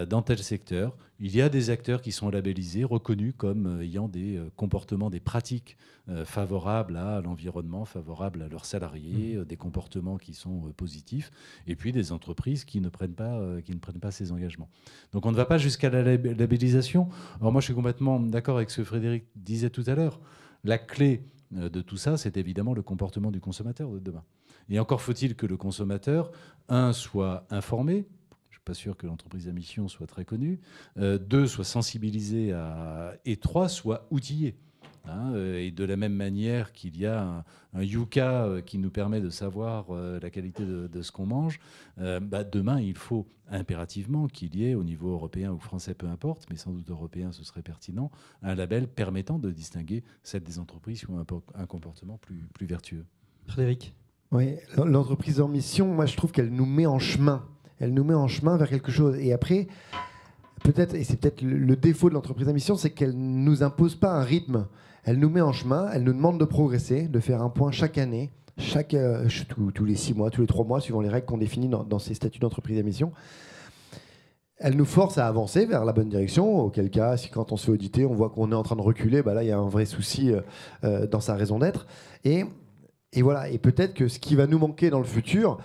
dans tel secteur, il y a des acteurs qui sont labellisés, reconnus comme ayant des comportements, des pratiques favorables à l'environnement, favorables à leurs salariés, des comportements qui sont positifs, et puis des entreprises qui ne prennent pas ces engagements. Donc on ne va pas jusqu'à la labellisation. Alors moi je suis complètement d'accord avec ce que Frédéric disait tout à l'heure. La clé de tout ça, c'est évidemment le comportement du consommateur de demain. Et encore faut-il que le consommateur, soit informé, je ne suis pas sûr que l'entreprise à mission soit très connue, 2, soit sensibilisé et 3, soit outillé. Et de la même manière qu'il y a un Yuka qui nous permet de savoir la qualité de ce qu'on mange, demain, il faut impérativement qu'il y ait, au niveau européen ou français, peu importe, mais sans doute européen, ce serait pertinent, un label permettant de distinguer celles des entreprises qui ont un comportement plus vertueux. Frédéric ? Oui, l'entreprise en mission, moi je trouve qu'elle nous met en chemin. Elle nous met en chemin vers quelque chose. Et après, peut-être, et c'est peut-être le défaut de l'entreprise en mission, c'est qu'elle ne nous impose pas un rythme. Elle nous met en chemin, elle nous demande de progresser, de faire un point chaque année, tous les 6 mois, tous les 3 mois, suivant les règles qu'on définit dans ces statuts d'entreprise à mission. Elle nous force à avancer vers la bonne direction, auquel cas, si quand on se fait auditer, on voit qu'on est en train de reculer, là, il y a un vrai souci dans sa raison d'être. Et voilà, et peut-être que ce qui va nous manquer dans le futur,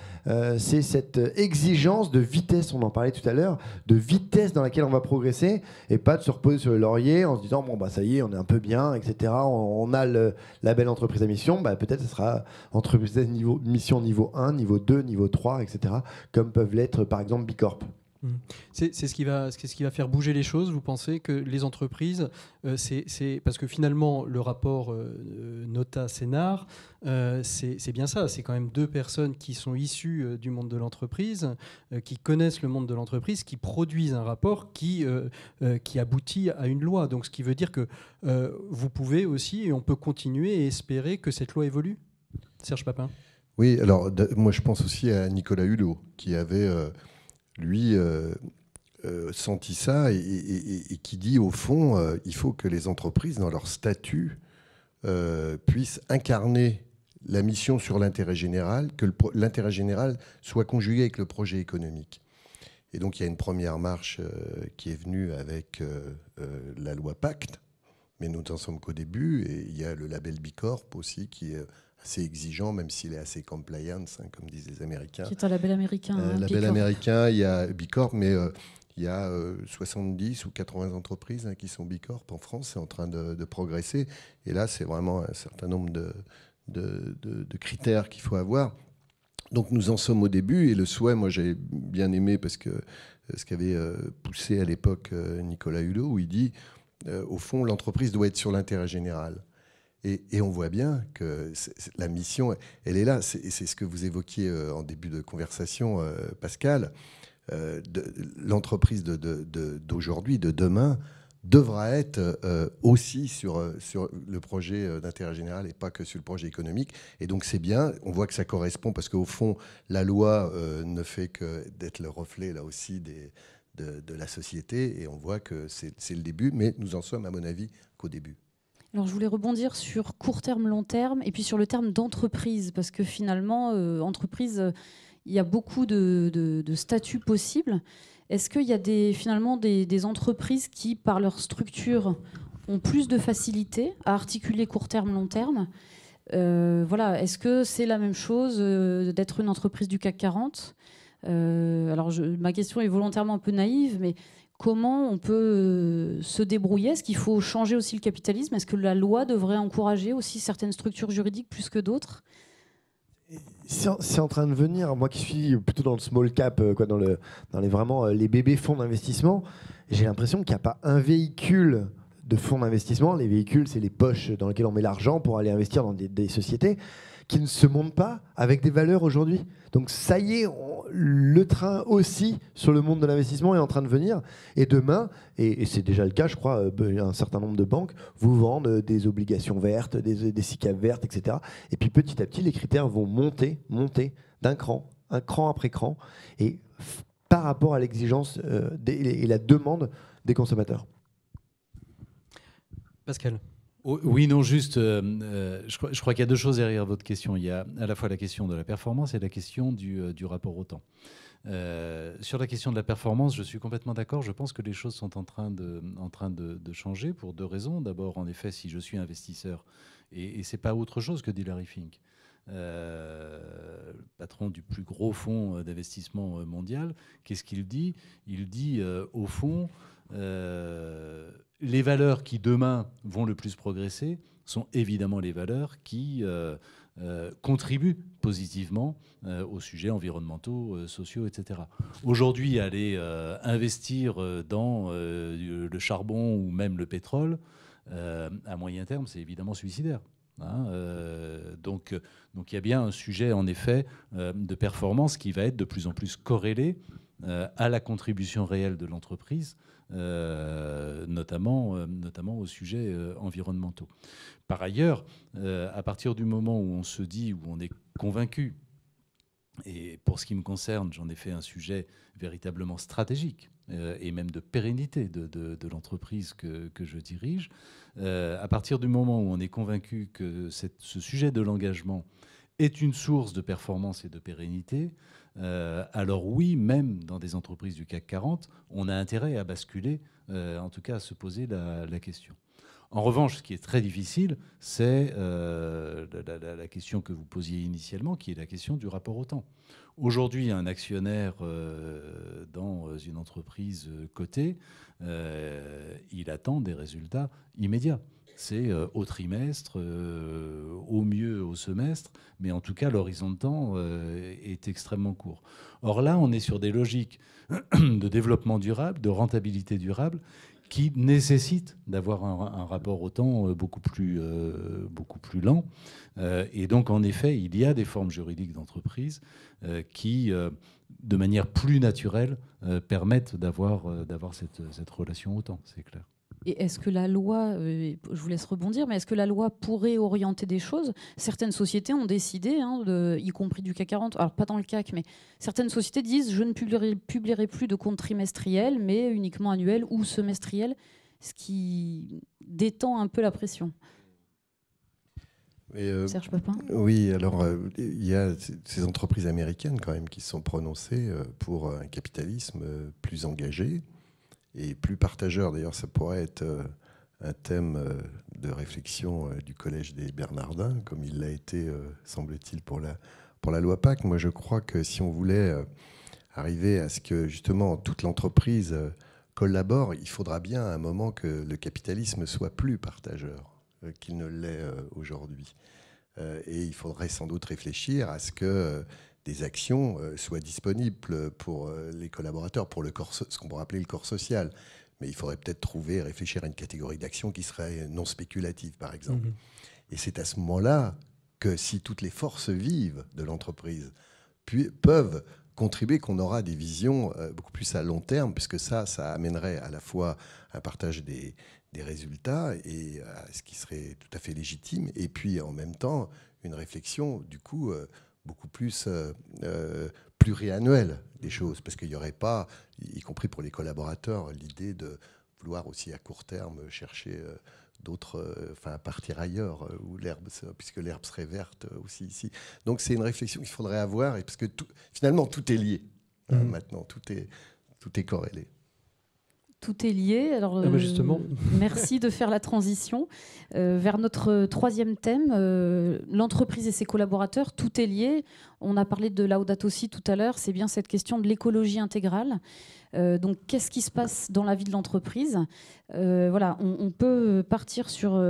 c'est cette exigence de vitesse, on en parlait tout à l'heure, de vitesse dans laquelle on va progresser, et pas de se reposer sur le laurier en se disant, ça y est, on est un peu bien, etc. On a le label entreprise à mission, peut-être ce sera entreprise à mission niveau 1, niveau 2, niveau 3, etc. Comme peuvent l'être par exemple Bicorp. C'est ce qui va faire bouger les choses. Vous pensez que les entreprises, c'est parce que finalement le rapport Notat-Sénard, c'est bien ça. C'est quand même 2 personnes qui sont issues du monde de l'entreprise, qui connaissent le monde de l'entreprise, qui produisent un rapport qui aboutit à une loi. Donc ce qui veut dire que vous pouvez aussi, et on peut continuer et espérer que cette loi évolue. Serge Papin. Oui, alors moi je pense aussi à Nicolas Hulot qui avait lui senti ça et qui dit au fond il faut que les entreprises dans leur statut puissent incarner la mission sur l'intérêt général, que l'intérêt général soit conjugué avec le projet économique. Et donc il y a une première marche qui est venue avec la loi Pacte, mais nous n'en sommes qu'au début, et il y a le label Bicorp aussi qui est assez exigeant, même s'il est assez compliance, comme disent les Américains. Qui est un label américain. Label américain, il y a Bicorp, mais il y a 70 ou 80 entreprises qui sont Bicorp en France, c'est en train de progresser. Et là, c'est vraiment un certain nombre de critères qu'il faut avoir. Donc nous en sommes au début, et le souhait, moi j'ai bien aimé, parce que ce qu'avait poussé à l'époque Nicolas Hulot, où il dit, au fond, l'entreprise doit être sur l'intérêt général. Et on voit bien que la mission, elle est là. C'est ce que vous évoquiez en début de conversation, Pascal. L'entreprise d'aujourd'hui, de demain, devra être aussi sur le projet d'intérêt général et pas que sur le projet économique. Et donc c'est bien, on voit que ça correspond, parce qu'au fond, la loi ne fait que d'être le reflet, là aussi, de la société. Et on voit que c'est le début, mais nous en sommes, à mon avis, qu'au début. Alors, je voulais rebondir sur court terme, long terme, et puis sur le terme d'entreprise, parce que finalement, entreprise, il y a beaucoup de statuts possibles. Est-ce qu'il y a finalement des entreprises qui, par leur structure, ont plus de facilité à articuler court terme, long terme ? Voilà. Est-ce que c'est la même chose d'être une entreprise du CAC 40 ? Alors, ma question est volontairement un peu naïve, mais comment on peut se débrouiller ? Est-ce qu'il faut changer aussi le capitalisme ? Est-ce que la loi devrait encourager aussi certaines structures juridiques plus que d'autres ? C'est en train de venir. Moi qui suis plutôt dans le small cap, quoi, dans les vraiment les bébés fonds d'investissement, j'ai l'impression qu'il n'y a pas un véhicule de fonds d'investissement. Les véhicules, c'est les poches dans lesquelles on met l'argent pour aller investir dans des sociétés qui ne se montent pas avec des valeurs aujourd'hui. Donc ça y est, le train aussi sur le monde de l'investissement est en train de venir. Et demain, et c'est déjà le cas, je crois, un certain nombre de banques vous vendent des obligations vertes, des SICAV vertes, etc. Et puis petit à petit, les critères vont monter d'un cran, un cran après cran, et par rapport à l'exigence et la demande des consommateurs. Pascal. Oui, non, juste, je crois qu'il y a deux choses derrière votre question. Il y a à la fois la question de la performance et la question du rapport au temps. Sur la question de la performance, je suis complètement d'accord. Je pense que les choses sont en train de changer pour deux raisons. D'abord, en effet, si je suis investisseur, et ce n'est pas autre chose que dit Larry Fink, patron du plus gros fonds d'investissement mondial, qu'est-ce qu'il dit ? Il dit, au fond, les valeurs qui demain vont le plus progresser sont évidemment les valeurs qui contribuent positivement aux sujets environnementaux, sociaux, etc. Aujourd'hui, aller investir dans le charbon ou même le pétrole, à moyen terme, c'est évidemment suicidaire. Donc il y a bien un sujet, en effet, de performance qui va être de plus en plus corrélé à la contribution réelle de l'entreprise, notamment aux sujets environnementaux. Par ailleurs, à partir du moment où on se dit, où on est convaincu, et pour ce qui me concerne, j'en ai fait un sujet véritablement stratégique et même de pérennité de l'entreprise que je dirige, à partir du moment où on est convaincu que ce sujet de l'engagement est une source de performance et de pérennité, alors oui, même dans des entreprises du CAC 40, on a intérêt à basculer, en tout cas à se poser la question. En revanche, ce qui est très difficile, c'est la question que vous posiez initialement, qui est la question du rapport au temps. Aujourd'hui, un actionnaire dans une entreprise cotée, il attend des résultats immédiats. C'est au trimestre, au mieux au semestre, mais en tout cas, l'horizon de temps est extrêmement court. Or là, on est sur des logiques de développement durable, de rentabilité durable, qui nécessitent d'avoir un rapport au temps beaucoup plus lent. Et donc, en effet, il y a des formes juridiques d'entreprise qui, de manière plus naturelle, permettent d'avoir cette relation au temps, c'est clair. Et est-ce que la loi, je vous laisse rebondir, mais est-ce que la loi pourrait orienter des choses ? Certaines sociétés ont décidé, y compris du CAC 40, alors pas dans le CAC, mais certaines sociétés disent je ne publierai plus de comptes trimestriels, mais uniquement annuels ou semestriels, ce qui détend un peu la pression. Serge Papin ? Oui, alors il y a ces entreprises américaines quand même qui se sont prononcées pour un capitalisme plus engagé et plus partageur. D'ailleurs, ça pourrait être un thème de réflexion du Collège des Bernardins, comme il l'a été, semble-t-il, pour la loi Pacte. Moi, je crois que si on voulait arriver à ce que, justement, toute l'entreprise collabore, il faudra bien à un moment que le capitalisme soit plus partageur qu'il ne l'est aujourd'hui. Et il faudrait sans doute réfléchir à ce que des actions soient disponibles pour les collaborateurs, pour ce qu'on pourrait appeler le corps social. Mais il faudrait peut-être réfléchir à une catégorie d'actions qui serait non spéculative, par exemple. Et c'est à ce moment-là que si toutes les forces vives de l'entreprise peuvent contribuer, qu'on aura des visions beaucoup plus à long terme, puisque ça amènerait à la fois un partage des résultats, et ce qui serait tout à fait légitime, et puis en même temps une réflexion, du coup, beaucoup plus pluriannuelle des choses, parce qu'il n'y aurait pas, y compris pour les collaborateurs, l'idée de vouloir aussi à court terme chercher d'autres, partir ailleurs, où puisque l'herbe serait verte aussi ici. Donc c'est une réflexion qu'il faudrait avoir, parce que finalement tout est lié. Maintenant, tout est corrélé. Tout est lié. Alors, justement. merci de faire la transition vers notre troisième thème, l'entreprise et ses collaborateurs. Tout est lié. On a parlé de Laudato Si tout à l'heure. C'est bien cette question de l'écologie intégrale. Donc, qu'est-ce qui se passe dans la vie de l'entreprise? Voilà, on peut partir sur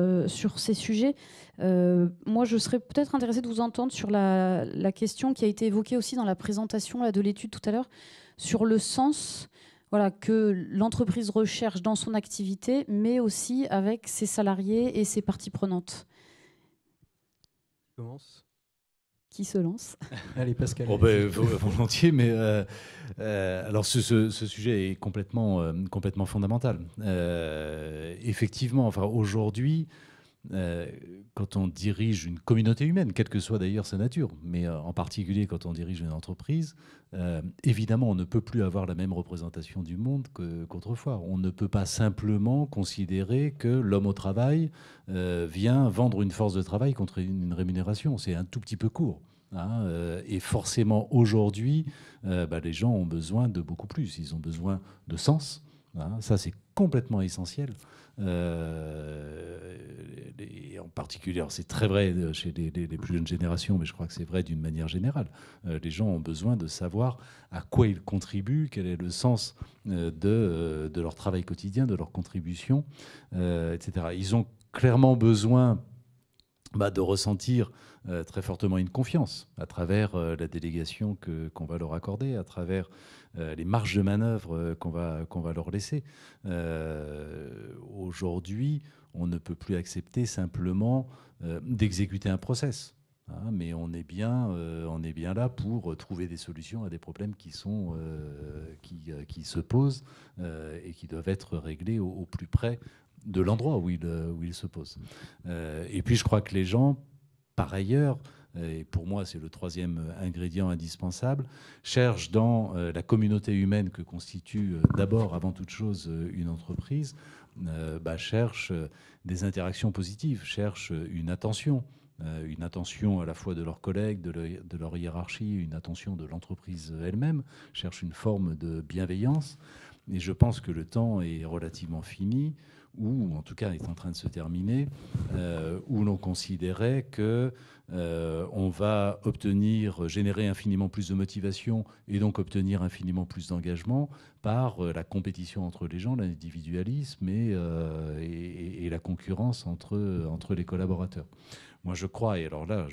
ces sujets. Moi, je serais peut-être intéressée de vous entendre sur la question qui a été évoquée aussi dans la présentation là, de l'étude tout à l'heure, sur le sens que l'entreprise recherche dans son activité, mais aussi avec ses salariés et ses parties prenantes. Qui se lance? Allez, Pascal. Volontiers, mais alors ce sujet est complètement fondamental. Effectivement, aujourd'hui, quand on dirige une communauté humaine, quelle que soit d'ailleurs sa nature, mais en particulier quand on dirige une entreprise, évidemment, on ne peut plus avoir la même représentation du monde qu'autrefois. On ne peut pas simplement considérer que l'homme au travail vient vendre une force de travail contre une rémunération. C'est un tout petit peu court. Et forcément, aujourd'hui, les gens ont besoin de beaucoup plus. Ils ont besoin de sens. Ça, c'est complètement essentiel. Et en particulier, c'est très vrai chez les plus jeunes générations, mais je crois que c'est vrai d'une manière générale. Les gens ont besoin de savoir à quoi ils contribuent, quel est le sens de leur travail quotidien, de leur contribution, etc. Ils ont clairement besoin de ressentir très fortement une confiance à travers la délégation qu'on va leur accorder, à travers les marges de manœuvre qu'on va leur laisser. Aujourd'hui, on ne peut plus accepter simplement d'exécuter un process. Mais on est bien là pour trouver des solutions à des problèmes qui se posent et qui doivent être réglés au plus près de l'endroit où il se pose. Et puis je crois que les gens, par ailleurs, et pour moi c'est le troisième ingrédient indispensable, cherchent dans la communauté humaine que constitue d'abord, avant toute chose, une entreprise, cherchent des interactions positives, cherchent une attention à la fois de leurs collègues, de leur hiérarchie, une attention de l'entreprise elle-même, cherchent une forme de bienveillance. Et je pense que le temps est relativement fini, ou en tout cas est en train de se terminer, où l'on considérait que on va générer infiniment plus de motivation et donc obtenir infiniment plus d'engagement par la compétition entre les gens, l'individualisme et la concurrence entre les collaborateurs. Moi je crois, et alors là,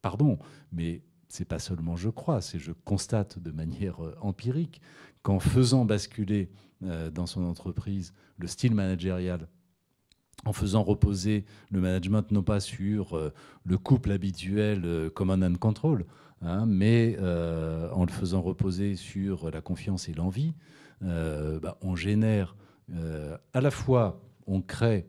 pardon, mais c'est pas seulement je crois, c'est je constate de manière empirique qu'en faisant basculer dans son entreprise le style managérial, en faisant reposer le management non pas sur le couple habituel command and control, mais en le faisant reposer sur la confiance et l'envie, on génère à la fois, on crée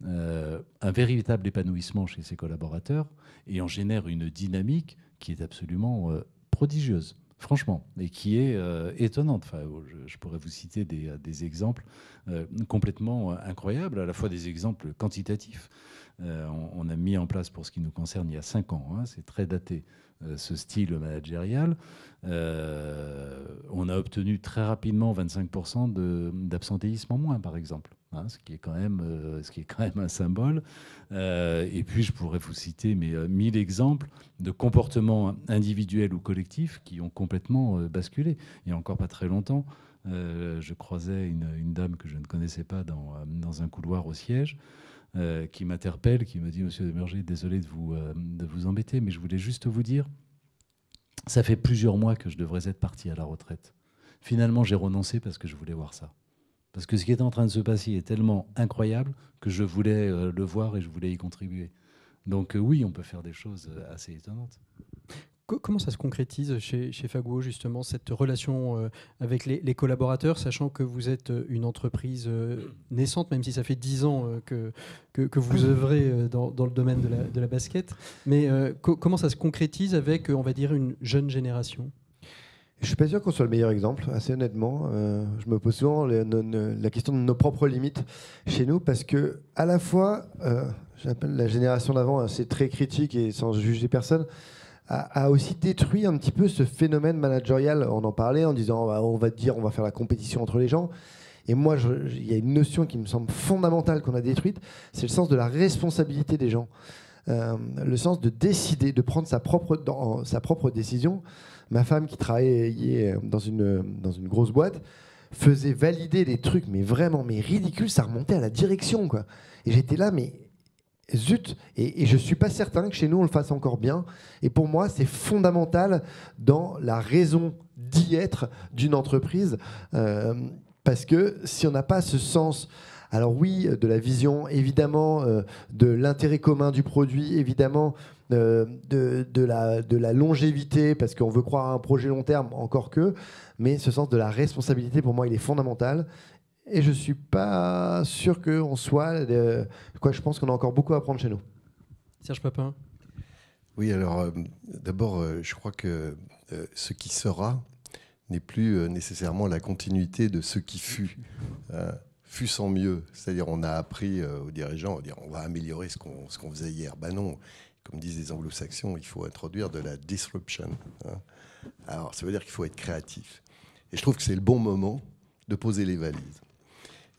un véritable épanouissement chez ses collaborateurs et on génère une dynamique qui est absolument prodigieuse, franchement, et qui est étonnante. Enfin, je pourrais vous citer des exemples complètement incroyables, à la fois des exemples quantitatifs. On a mis en place, pour ce qui nous concerne, il y a 5 ans, c'est très daté, ce style managérial. On a obtenu très rapidement 25% d'absentéisme en moins, par exemple. Ce qui est quand même un symbole. Et puis, je pourrais vous citer 1000 exemples de comportements individuels ou collectifs qui ont complètement basculé. Il n'y a encore pas très longtemps, je croisais une dame que je ne connaissais pas dans un couloir au siège, qui m'interpelle, qui me dit « Monsieur Demerger, désolé de vous embêter, mais je voulais juste vous dire, ça fait plusieurs mois que je devrais être parti à la retraite. Finalement, j'ai renoncé parce que je voulais voir ça. Parce que ce qui est en train de se passer est tellement incroyable que je voulais le voir et je voulais y contribuer. » Donc oui, on peut faire des choses assez étonnantes. Comment ça se concrétise chez Faguo, justement, cette relation avec les collaborateurs, sachant que vous êtes une entreprise naissante, même si ça fait 10 ans que vous œuvrez dans le domaine de la basket. Mais comment ça se concrétise avec, on va dire, une jeune génération ? Je ne suis pas sûr qu'on soit le meilleur exemple, assez honnêtement. Je me pose souvent la question de nos propres limites chez nous, parce que à la fois, j'appelle la génération d'avant, c'est très critique et sans juger personne, a aussi détruit un petit peu ce phénomène managérial. On en parlait en disant on va faire la compétition entre les gens. Et moi, il y a une notion qui me semble fondamentale qu'on a détruite, c'est le sens de la responsabilité des gens. Le sens de décider, de prendre sa propre décision. Ma femme, qui travaillait dans une grosse boîte, faisait valider des trucs, mais vraiment ridicules, ça remontait à la direction, quoi. Et j'étais là, mais zut. Et je ne suis pas certain que chez nous, on le fasse encore bien. Et pour moi, c'est fondamental dans la raison d'y être d'une entreprise. Parce que si on n'a pas ce sens... Alors oui, de la vision, évidemment, de l'intérêt commun du produit, évidemment, de la longévité, parce qu'on veut croire à un projet long terme, encore que, mais ce sens de la responsabilité, pour moi, il est fondamental. Et je ne suis pas sûr qu'on soit... je pense qu'on a encore beaucoup à apprendre chez nous. Serge Papin. Oui, alors, d'abord, je crois que ce qui sera n'est plus nécessairement la continuité de ce qui fut. Fut sans mieux. C'est-à-dire, on a appris aux dirigeants, on va améliorer ce qu'on faisait hier. Ben non, comme disent les anglo-saxons, il faut introduire de la disruption. Alors, ça veut dire qu'il faut être créatif. Et je trouve que c'est le bon moment de poser les valises.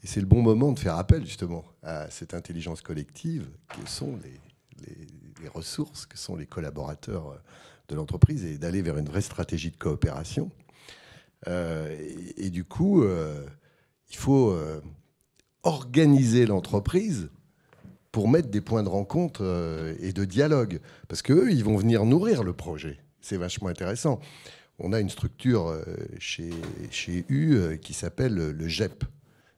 Et c'est le bon moment de faire appel, justement, à cette intelligence collective que sont les ressources, que sont les collaborateurs de l'entreprise, et d'aller vers une vraie stratégie de coopération. Et du coup, il faut... organiser l'entreprise pour mettre des points de rencontre et de dialogue. Parce qu'eux, ils vont venir nourrir le projet. C'est vachement intéressant. On a une structure chez U qui s'appelle le GEP.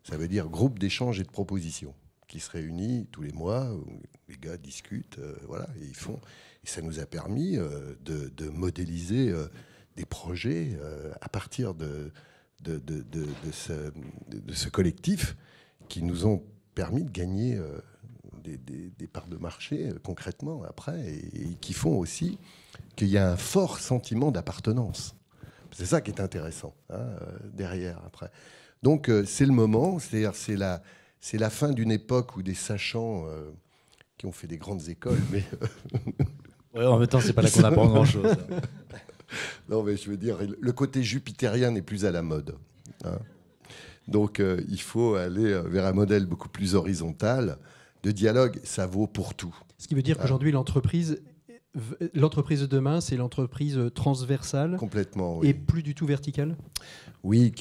Ça veut dire Groupe d'échange et de propositions, qui se réunit tous les mois, où les gars discutent, voilà, et ils font. Et ça nous a permis de modéliser des projets à partir de ce collectif, qui nous ont permis de gagner des parts de marché concrètement après, et qui font aussi qu'il y a un fort sentiment d'appartenance. C'est ça qui est intéressant, derrière après. Donc c'est le moment, c'est-à-dire c'est la fin d'une époque où des sachants qui ont fait des grandes écoles, mais ouais, en même temps, c'est pas là qu'on apprend grand-chose. Non, mais je veux dire, le côté jupitérien n'est plus à la mode. Donc, il faut aller vers un modèle beaucoup plus horizontal de dialogue. Ça vaut pour tout. Ce qui veut dire qu'aujourd'hui, l'entreprise de demain, c'est l'entreprise transversale. Complètement, oui. Et plus du tout verticale. Oui,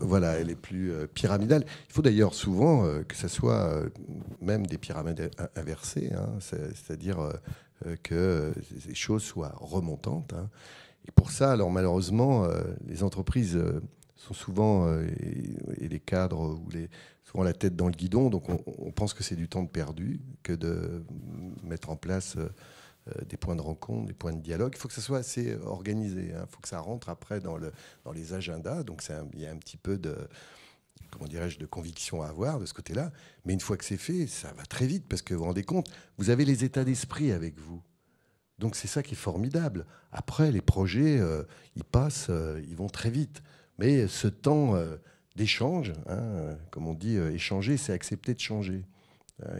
voilà, elle est plus pyramidale. Il faut d'ailleurs souvent que ça soit même des pyramides inversées, c'est-à-dire que les choses soient remontantes. Et pour ça, alors malheureusement, les entreprises sont souvent, et les cadres, souvent la tête dans le guidon, donc on pense que c'est du temps de perdu que de mettre en place des points de rencontre, des points de dialogue. Il faut que ça soit assez organisé, il faut que ça rentre après dans les agendas, donc il y a un petit peu de, comment dirais-je, de conviction à avoir de ce côté-là, mais une fois que c'est fait, ça va très vite, parce que vous vous rendez compte, vous avez les états d'esprit avec vous. Donc c'est ça qui est formidable. Après, les projets, ils passent, ils vont très vite. Mais ce temps d'échange, comme on dit, échanger, c'est accepter de changer.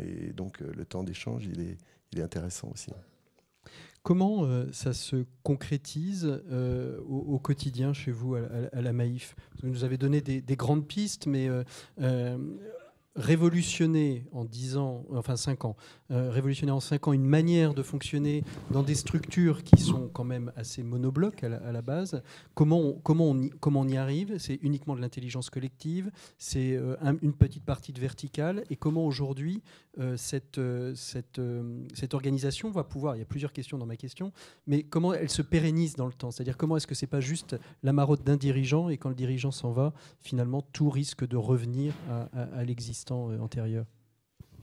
Et donc le temps d'échange, il est intéressant aussi. Comment ça se concrétise au quotidien chez vous, à la Maïf ? Vous nous avez donné des grandes pistes, mais révolutionner en 10 ans, enfin 5 ans, révolutionner en 5 ans une manière de fonctionner dans des structures qui sont quand même assez monoblocs à la base. Comment on y arrive ? C'est uniquement de l'intelligence collective, c'est une petite partie de verticale. Et comment aujourd'hui cette organisation va pouvoir, il y a plusieurs questions dans ma question, mais comment elle se pérennise dans le temps ? C'est-à-dire comment est-ce que c'est pas juste la marotte d'un dirigeant, et quand le dirigeant s'en va, finalement tout risque de revenir à l'existant antérieur ?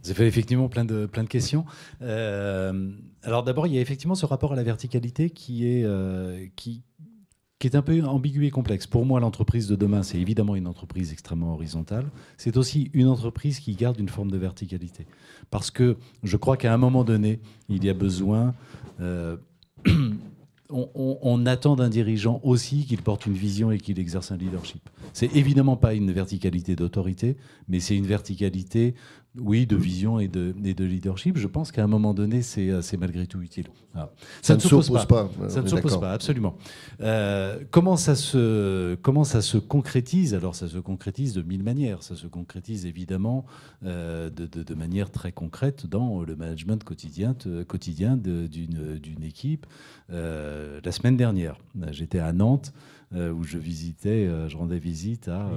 Ça fait effectivement plein de questions. Alors d'abord, il y a effectivement ce rapport à la verticalité qui est un peu ambigu et complexe. Pour moi, l'entreprise de demain, c'est évidemment une entreprise extrêmement horizontale. C'est aussi une entreprise qui garde une forme de verticalité. Parce que je crois qu'à un moment donné, il y a besoin... On attend d'un dirigeant aussi qu'il porte une vision et qu'il exerce un leadership. C'est évidemment pas une verticalité d'autorité, mais c'est une verticalité Oui, de vision et de leadership. Je pense qu'à un moment donné, c'est malgré tout utile. Ah. Ça ne s'oppose pas. Ça ne s'oppose pas, absolument. Comment ça se concrétise? Alors, ça se concrétise de mille manières. Ça se concrétise évidemment de manière très concrète dans le management quotidien d'une équipe. La semaine dernière, j'étais à Nantes où je rendais visite à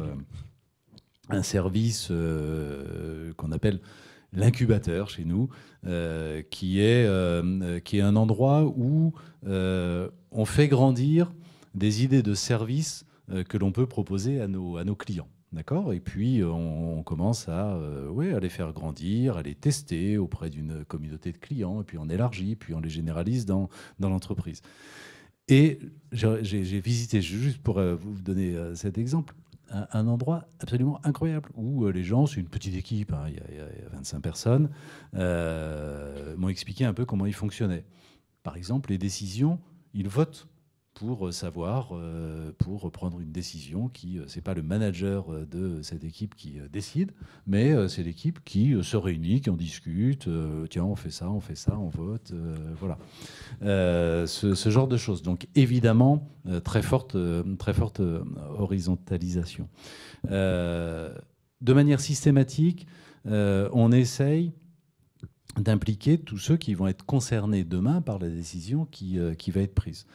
un service qu'on appelle l'incubateur chez nous, qui est un endroit où on fait grandir des idées de services que l'on peut proposer à nos clients. D'accord ? Et puis, on commence à les faire grandir, à les tester auprès d'une communauté de clients, et puis on élargit, puis on les généralise dans l'entreprise. Et j'ai visité, juste pour vous donner cet exemple, un endroit absolument incroyable où les gens, c'est une petite équipe, hein, il y a 25 personnes, m'ont expliqué un peu comment ils fonctionnaient. Par exemple, les décisions, ils votent pour savoir, pour prendre une décision c'est pas le manager de cette équipe qui décide, mais c'est l'équipe qui se réunit, qui en discute, tiens, on fait ça, on vote, voilà. Ce genre de choses. Donc évidemment, très forte horizontalisation. De manière systématique, on essaye d'impliquer tous ceux qui vont être concernés demain par la décision qui va être prise.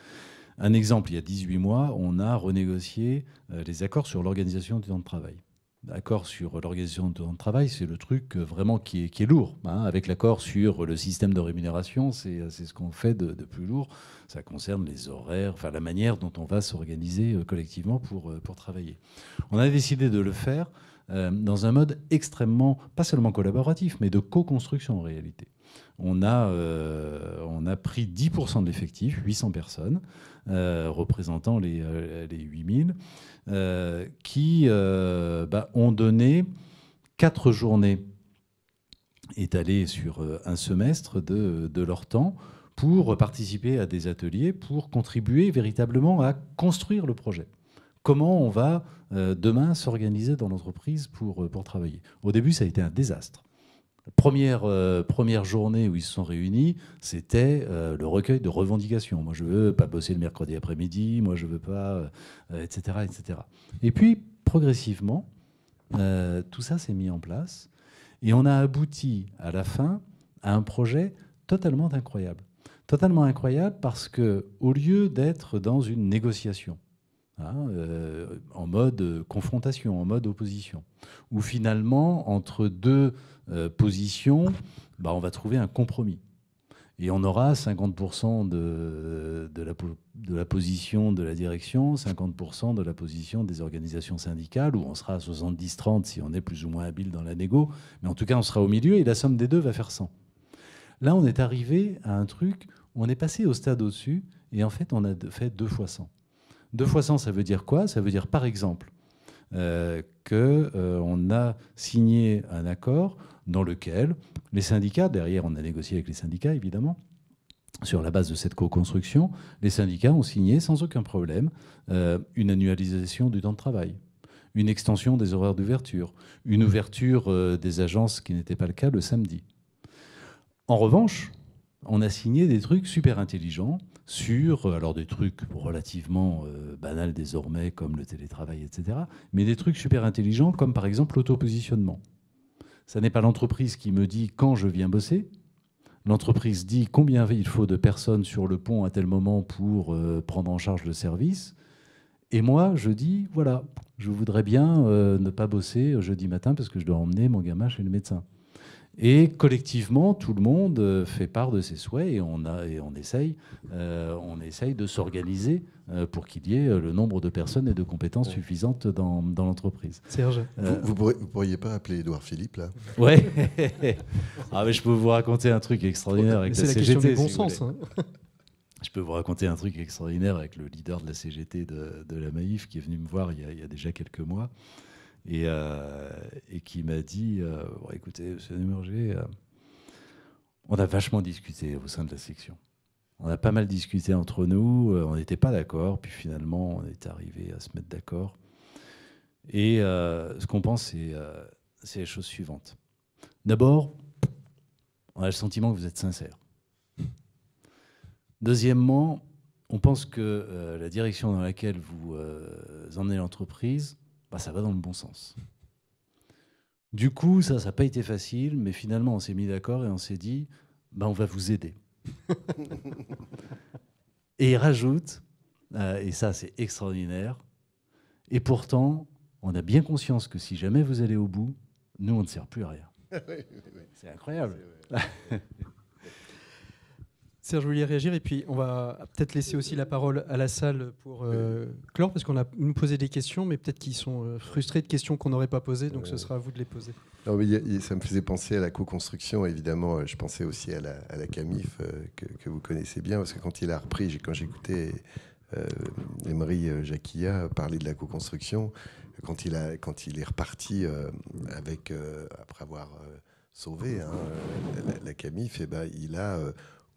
Un exemple, il y a 18 mois, on a renégocié les accords sur l'organisation du temps de travail. L'accord sur l'organisation du temps de travail, c'est le truc vraiment qui est lourd. Hein. Avec l'accord sur le système de rémunération, c'est ce qu'on fait de plus lourd. Ça concerne les horaires, enfin la manière dont on va s'organiser collectivement pour travailler. On a décidé de le faire dans un mode extrêmement, pas seulement collaboratif, mais de co-construction en réalité. On a pris 10% de l'effectif, 800 personnes, représentant les 8000, qui ont donné 4 journées étalées sur un semestre de leur temps pour participer à des ateliers, pour contribuer véritablement à construire le projet. Comment on va demain s'organiser dans l'entreprise pour travailler. Au début, ça a été un désastre. Première journée où ils se sont réunis, c'était le recueil de revendications. Moi, je ne veux pas bosser le mercredi après-midi, moi, je ne veux pas, etc., etc. Et puis, progressivement, tout ça s'est mis en place et on a abouti à la fin à un projet totalement incroyable. Totalement incroyable parce qu'au lieu d'être dans une négociation, en mode confrontation, en mode opposition, où finalement, entre deux positions, on va trouver un compromis. Et on aura 50% de la position de la direction, 50% de la position des organisations syndicales, où on sera à 70-30 si on est plus ou moins habile dans la négo, mais en tout cas on sera au milieu et la somme des deux va faire 100. Là, on est arrivé à un truc où on est passé au stade au-dessus, et en fait on a fait 2 fois 100. 2 fois 100, ça veut dire quoi? Ça veut dire, par exemple, qu'on a signé un accord dans lequel les syndicats, derrière on a négocié avec les syndicats évidemment, sur la base de cette co-construction, les syndicats ont signé sans aucun problème une annualisation du temps de travail, une extension des horaires d'ouverture, une ouverture des agences qui n'était pas le cas le samedi. En revanche, on a signé des trucs super intelligents sur, alors des trucs relativement banals désormais, comme le télétravail, etc., mais des trucs super intelligents, comme par exemple l'auto-positionnement. Ça n'est pas l'entreprise qui me dit quand je viens bosser. L'entreprise dit combien il faut de personnes sur le pont à tel moment pour prendre en charge le service. Et moi, je dis, voilà, je voudrais bien ne pas bosser jeudi matin parce que je dois emmener mon gamin chez le médecin. Et collectivement, tout le monde fait part de ses souhaits et on essaye de s'organiser pour qu'il y ait le nombre de personnes et de compétences suffisantes dans l'entreprise. Serge, vous pourriez pas appeler Édouard Philippe, là? Ouais. Ah, mais je peux vous raconter un truc extraordinaire avec la CGT. C'est la question du bon sens. Hein. Je peux vous raconter un truc extraordinaire avec le leader de la CGT de la Maïf qui est venu me voir il y a déjà quelques mois. Et qui m'a dit écoutez, M. Desmurger, on a vachement discuté au sein de la section. On a pas mal discuté entre nous, on n'était pas d'accord, puis finalement, on est arrivé à se mettre d'accord. Et ce qu'on pense, c'est les choses suivantes. D'abord, on a le sentiment que vous êtes sincère. Deuxièmement, on pense que la direction dans laquelle vous emmenez l'entreprise, ça va dans le bon sens. Du coup, ça n'a pas été facile, mais finalement, on s'est mis d'accord et on s'est dit, on va vous aider. Et il rajoute, et ça c'est extraordinaire, et pourtant, on a bien conscience que si jamais vous allez au bout, nous, on ne sert plus à rien. C'est incroyable. Serge, je voulais réagir et puis on va peut-être laisser aussi la parole à la salle pour clore, parce qu'on a nous posé des questions, mais peut-être qu'ils sont frustrés de questions qu'on n'aurait pas posées, donc ce sera à vous de les poser. Non, mais ça me faisait penser à la co-construction, évidemment. Je pensais aussi à la Camif, que vous connaissez bien, parce que quand il a repris, quand j'écoutais Emery Jacquilla parler de la co-construction, quand il est reparti après avoir sauvé la Camif, il a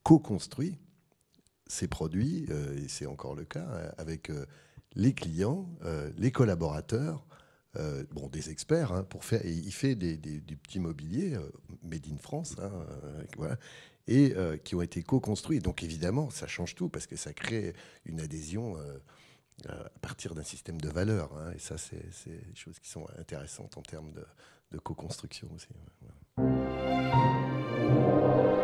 co-construit ses produits, et c'est encore le cas, avec les clients, les collaborateurs, des experts, pour faire. Et il fait du petit mobilier made in France, voilà, et qui ont été co-construits. Donc évidemment, ça change tout parce que ça crée une adhésion à partir d'un système de valeurs. Et ça, c'est des choses qui sont intéressantes en termes de co-construction aussi. Voilà.